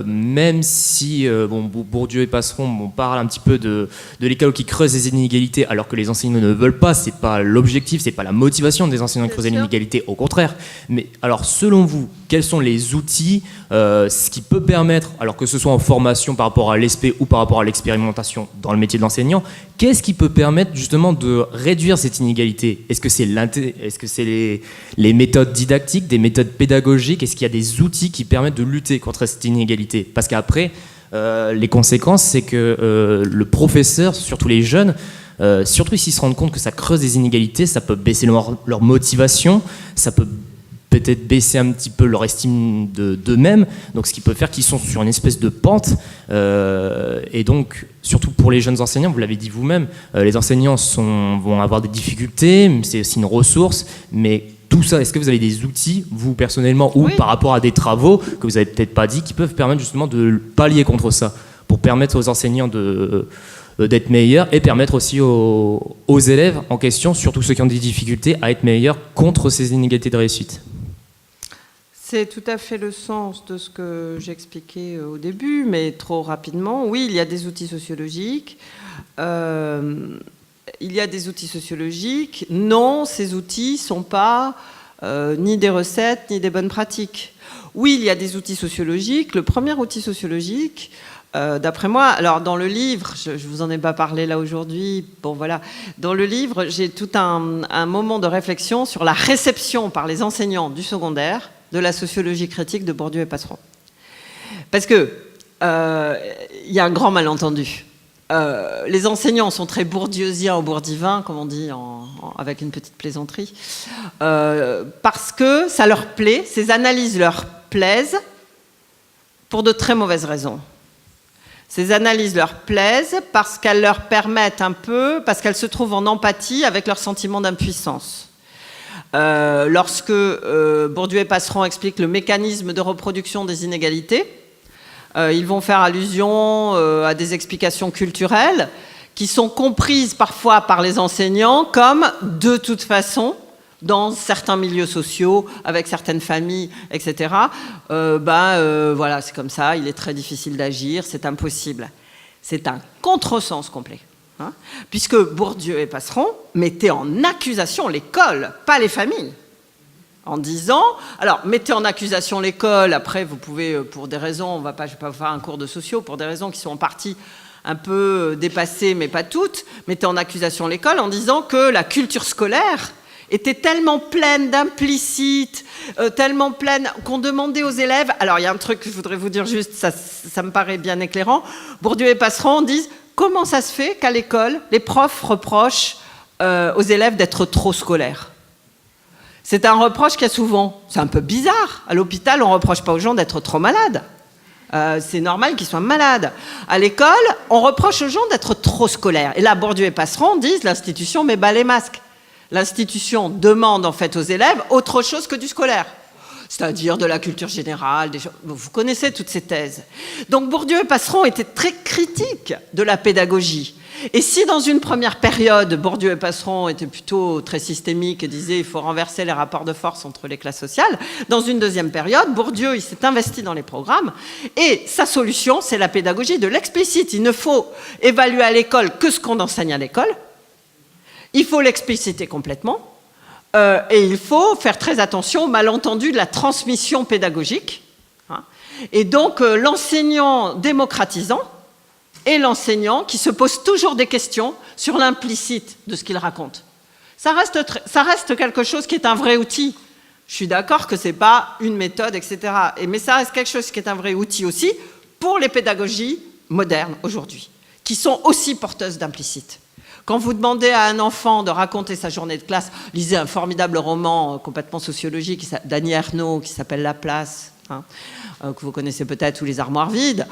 même si Bourdieu et Passeron parlent un petit peu de l'école qui creuse les inégalités, alors que les enseignants ne veulent pas, c'est pas l'objectif, c'est pas la motivation des enseignants de creuser l'inégalité, au contraire. Mais alors, selon vous, quels sont les outils, ce qui peut permettre, alors que ce soit en formation par rapport à l'ESP ou par rapport à l'expérimentation dans le métier de l'enseignant, qu'est-ce qui peut permettre justement de réduire cette inégalité ? Est-ce que c'est les méthodes didactiques, des méthodes pédagogiques ? Est-ce qu'il y a des outils qui permettent de lutter contre cette inégalité ? Parce qu'après, les conséquences, c'est que le professeur, surtout les jeunes, surtout s'ils se rendent compte que ça creuse des inégalités, ça peut baisser leur motivation, ça peut peut-être baisser un petit peu leur estime d'eux-mêmes, donc ce qui peut faire qu'ils sont sur une espèce de pente, et donc surtout pour les jeunes enseignants, vous l'avez dit vous-même, les enseignants vont avoir des difficultés, c'est aussi une ressource, mais tout ça, est-ce que vous avez des outils, vous personnellement, ou par rapport à des travaux que vous n'avez peut-être pas dit, qui peuvent permettre justement de pallier contre ça, pour permettre aux enseignants d'être meilleurs et permettre aussi aux élèves en question, surtout ceux qui ont des difficultés, à être meilleurs contre ces inégalités de réussite ? C'est tout à fait le sens de ce que j'expliquais au début, mais trop rapidement. Oui, il y a des outils sociologiques. Non, ces outils ne sont pas ni des recettes, ni des bonnes pratiques. Oui, il y a des outils sociologiques. Le premier outil sociologique, d'après moi, alors dans le livre, je ne vous en ai pas parlé là aujourd'hui, bon voilà, dans le livre, j'ai tout un moment de réflexion sur la réception par les enseignants du secondaire de la sociologie critique de Bourdieu et Passeron. Parce que y a un grand malentendu. Les enseignants sont très bourdieusiens ou bourdivins, comme on dit avec une petite plaisanterie, parce que ça leur plaît, ces analyses leur plaisent pour de très mauvaises raisons. Ces analyses leur plaisent parce qu'elles leur permettent un peu, parce qu'elles se trouvent en empathie avec leur sentiment d'impuissance. Lorsque Bourdieu et Passeron expliquent le mécanisme de reproduction des inégalités, ils vont faire allusion à des explications culturelles qui sont comprises parfois par les enseignants comme, de toute façon, dans certains milieux sociaux, avec certaines familles, etc., voilà, c'est comme ça, il est très difficile d'agir, c'est impossible. C'est un contresens complet. Hein, puisque Bourdieu et Passeron mettaient en accusation l'école, pas les familles. En disant, alors mettez en accusation l'école, après vous pouvez, pour des raisons, je ne vais pas vous faire un cours de sociaux, pour des raisons qui sont en partie un peu dépassées, mais pas toutes, mettez en accusation l'école en disant que la culture scolaire était tellement pleine d'implicites, tellement pleine qu'on demandait aux élèves, alors il y a un truc que je voudrais vous dire juste, ça me paraît bien éclairant, Bourdieu et Passeron disent, comment ça se fait qu'à l'école, les profs reprochent aux élèves d'être trop scolaires ? C'est un reproche qu'il y a souvent. C'est un peu bizarre. À l'hôpital, on ne reproche pas aux gens d'être trop malades. C'est normal qu'ils soient malades. À l'école, on reproche aux gens d'être trop scolaires. Et là, Bourdieu et Passeron disent l'institution met bas les masques. L'institution demande en fait aux élèves autre chose que du scolaire. C'est-à-dire de la culture générale. Vous connaissez toutes ces thèses. Donc Bourdieu et Passeron étaient très critiques de la pédagogie. Et si dans une première période, Bourdieu et Passeron étaient plutôt très systémiques et disaient qu'il faut renverser les rapports de force entre les classes sociales, dans une deuxième période, Bourdieu il s'est investi dans les programmes et sa solution, c'est la pédagogie de l'explicite. Il ne faut évaluer à l'école que ce qu'on enseigne à l'école. Il faut l'expliciter complètement. Et il faut faire très attention au malentendu de la transmission pédagogique. Hein. Et donc, l'enseignant démocratisant et l'enseignant qui se pose toujours des questions sur l'implicite de ce qu'il raconte. Ça reste quelque chose qui est un vrai outil. Je suis d'accord que ce n'est pas une méthode, etc. Mais ça reste quelque chose qui est un vrai outil aussi pour les pédagogies modernes aujourd'hui, qui sont aussi porteuses d'implicite. Quand vous demandez à un enfant de raconter sa journée de classe, lisez un formidable roman complètement sociologique d'Annie Ernaux qui s'appelle La Place, hein, que vous connaissez peut-être, ou Les armoires vides.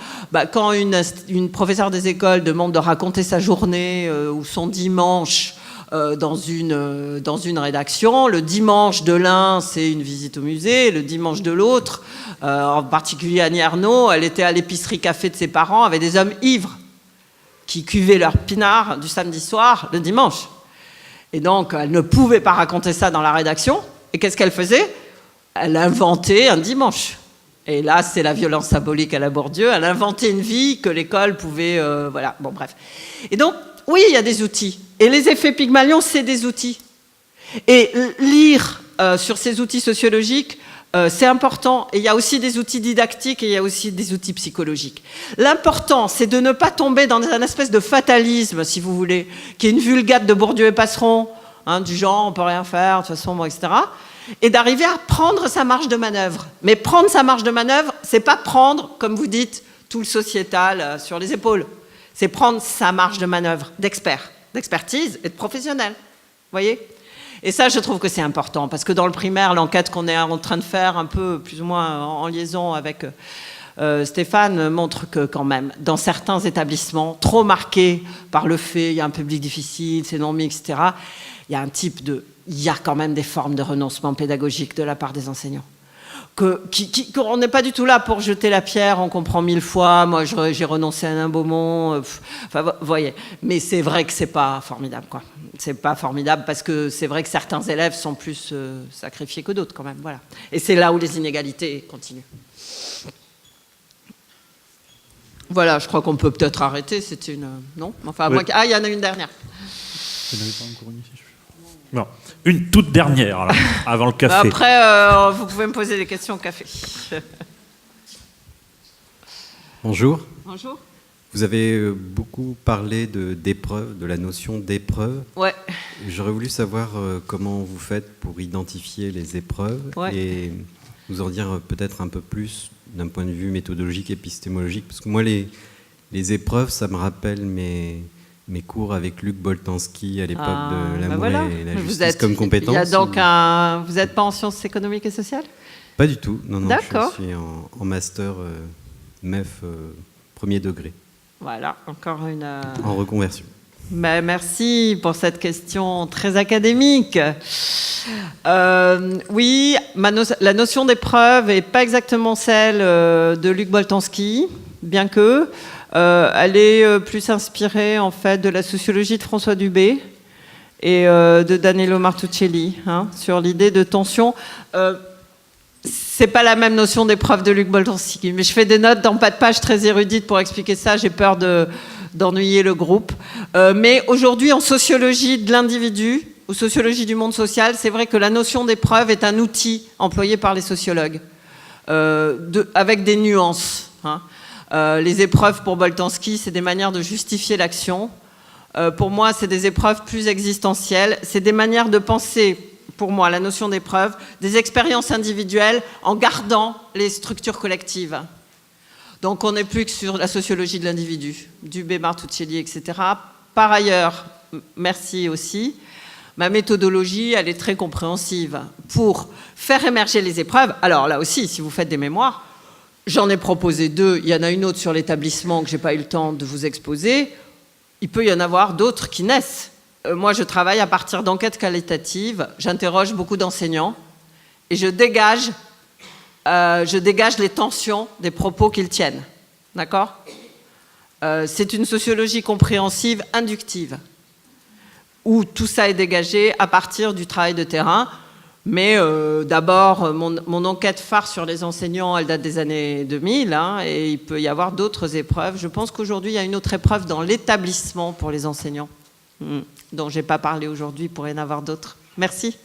Quand une professeure des écoles demande de raconter sa journée ou son dimanche dans une rédaction, le dimanche de l'un, c'est une visite au musée, le dimanche de l'autre, en particulier Annie Ernaux, elle était à l'épicerie café de ses parents avec des hommes ivres qui cuvaient leur pinard du samedi soir le dimanche. Et donc, elle ne pouvait pas raconter ça dans la rédaction. Et qu'est-ce qu'elle faisait ? Elle inventait un dimanche. Et là, c'est la violence symbolique à la Bourdieu. Elle inventait une vie que l'école pouvait... voilà, bon, bref. Et donc, oui, il y a des outils. Et les effets Pygmalion, c'est des outils. Et lire sur ces outils sociologiques, c'est important. Et il y a aussi des outils didactiques et il y a aussi des outils psychologiques. L'important, c'est de ne pas tomber dans un espèce de fatalisme, si vous voulez, qui est une vulgate de Bourdieu et Passeron, hein, du genre, on ne peut rien faire, de toute façon, bon, etc., et d'arriver à prendre sa marge de manœuvre. Mais prendre sa marge de manœuvre, c'est pas prendre, comme vous dites, tout le sociétal sur les épaules. C'est prendre sa marge de manœuvre d'expert, d'expertise et de professionnel. Vous voyez ? Et ça, je trouve que c'est important, parce que dans le primaire, l'enquête qu'on est en train de faire, un peu plus ou moins en liaison avec Stéphane, montre que quand même, dans certains établissements, trop marqués par le fait, il y a un public difficile, c'est non mis, etc., il y a quand même des formes de renoncement pédagogique de la part des enseignants. qu'on n'est pas du tout là pour jeter la pierre, on comprend 1000 fois, moi j'ai renoncé à un Beaumont, enfin vous voyez, mais c'est vrai que c'est pas formidable quoi. C'est pas formidable parce que c'est vrai que certains élèves sont plus sacrifiés que d'autres quand même, voilà. Et c'est là où les inégalités continuent. Voilà, je crois qu'on peut peut-être arrêter, c'était une... Non enfin, Oui. Ah, il y en a une dernière. Non. Une toute dernière, alors, avant le café. Après, vous pouvez me poser des questions au café. Bonjour. Bonjour. Vous avez beaucoup parlé d'épreuve, de la notion d'épreuve. Ouais. J'aurais voulu savoir comment vous faites pour identifier les épreuves et nous en dire peut-être un peu plus d'un point de vue méthodologique, épistémologique. Parce que moi, les épreuves, ça me rappelle mes cours avec Luc Boltanski à l'époque de l'amour et la justice comme compétence. Il y a donc Vous n'êtes pas en sciences économiques et sociales? Pas du tout. Non, D'accord. je suis en master MEF premier degré. Voilà, encore une... En reconversion. Ben, merci pour cette question très académique. Oui, la notion d'épreuve n'est pas exactement celle de Luc Boltanski, bien que elle est plus inspirée en fait de la sociologie de François Dubé et de Danilo Martuccelli, sur l'idée de tension. C'est pas la même notion d'épreuve de Luc Boltanski, mais je fais des notes dans pas de page très érudites pour expliquer ça. J'ai peur d'ennuyer le groupe. Mais aujourd'hui, en sociologie de l'individu, ou sociologie du monde social, c'est vrai que la notion d'épreuve est un outil employé par les sociologues, avec des nuances. Les épreuves pour Boltanski, c'est des manières de justifier l'action. Pour moi, c'est des épreuves plus existentielles. C'est des manières de penser, pour moi, la notion d'épreuve, des expériences individuelles en gardant les structures collectives. Donc on n'est plus que sur la sociologie de l'individu, Dubé, Martuccelli, etc. Par ailleurs, merci aussi, ma méthodologie, elle est très compréhensive. Pour faire émerger les épreuves, alors là aussi, si vous faites des mémoires, j'en ai proposé 2, il y en a une autre sur l'établissement que je n'ai pas eu le temps de vous exposer, il peut y en avoir d'autres qui naissent. Moi, je travaille à partir d'enquêtes qualitatives, j'interroge beaucoup d'enseignants et je dégage les tensions des propos qu'ils tiennent. D'accord ? C'est une sociologie compréhensive, inductive, où tout ça est dégagé à partir du travail de terrain. Mais d'abord, mon enquête phare sur les enseignants, elle date des années 2000, et il peut y avoir d'autres épreuves. Je pense qu'aujourd'hui, il y a une autre épreuve dans l'établissement pour les enseignants, dont je n'ai pas parlé aujourd'hui, il pourrait y en avoir d'autres. Merci.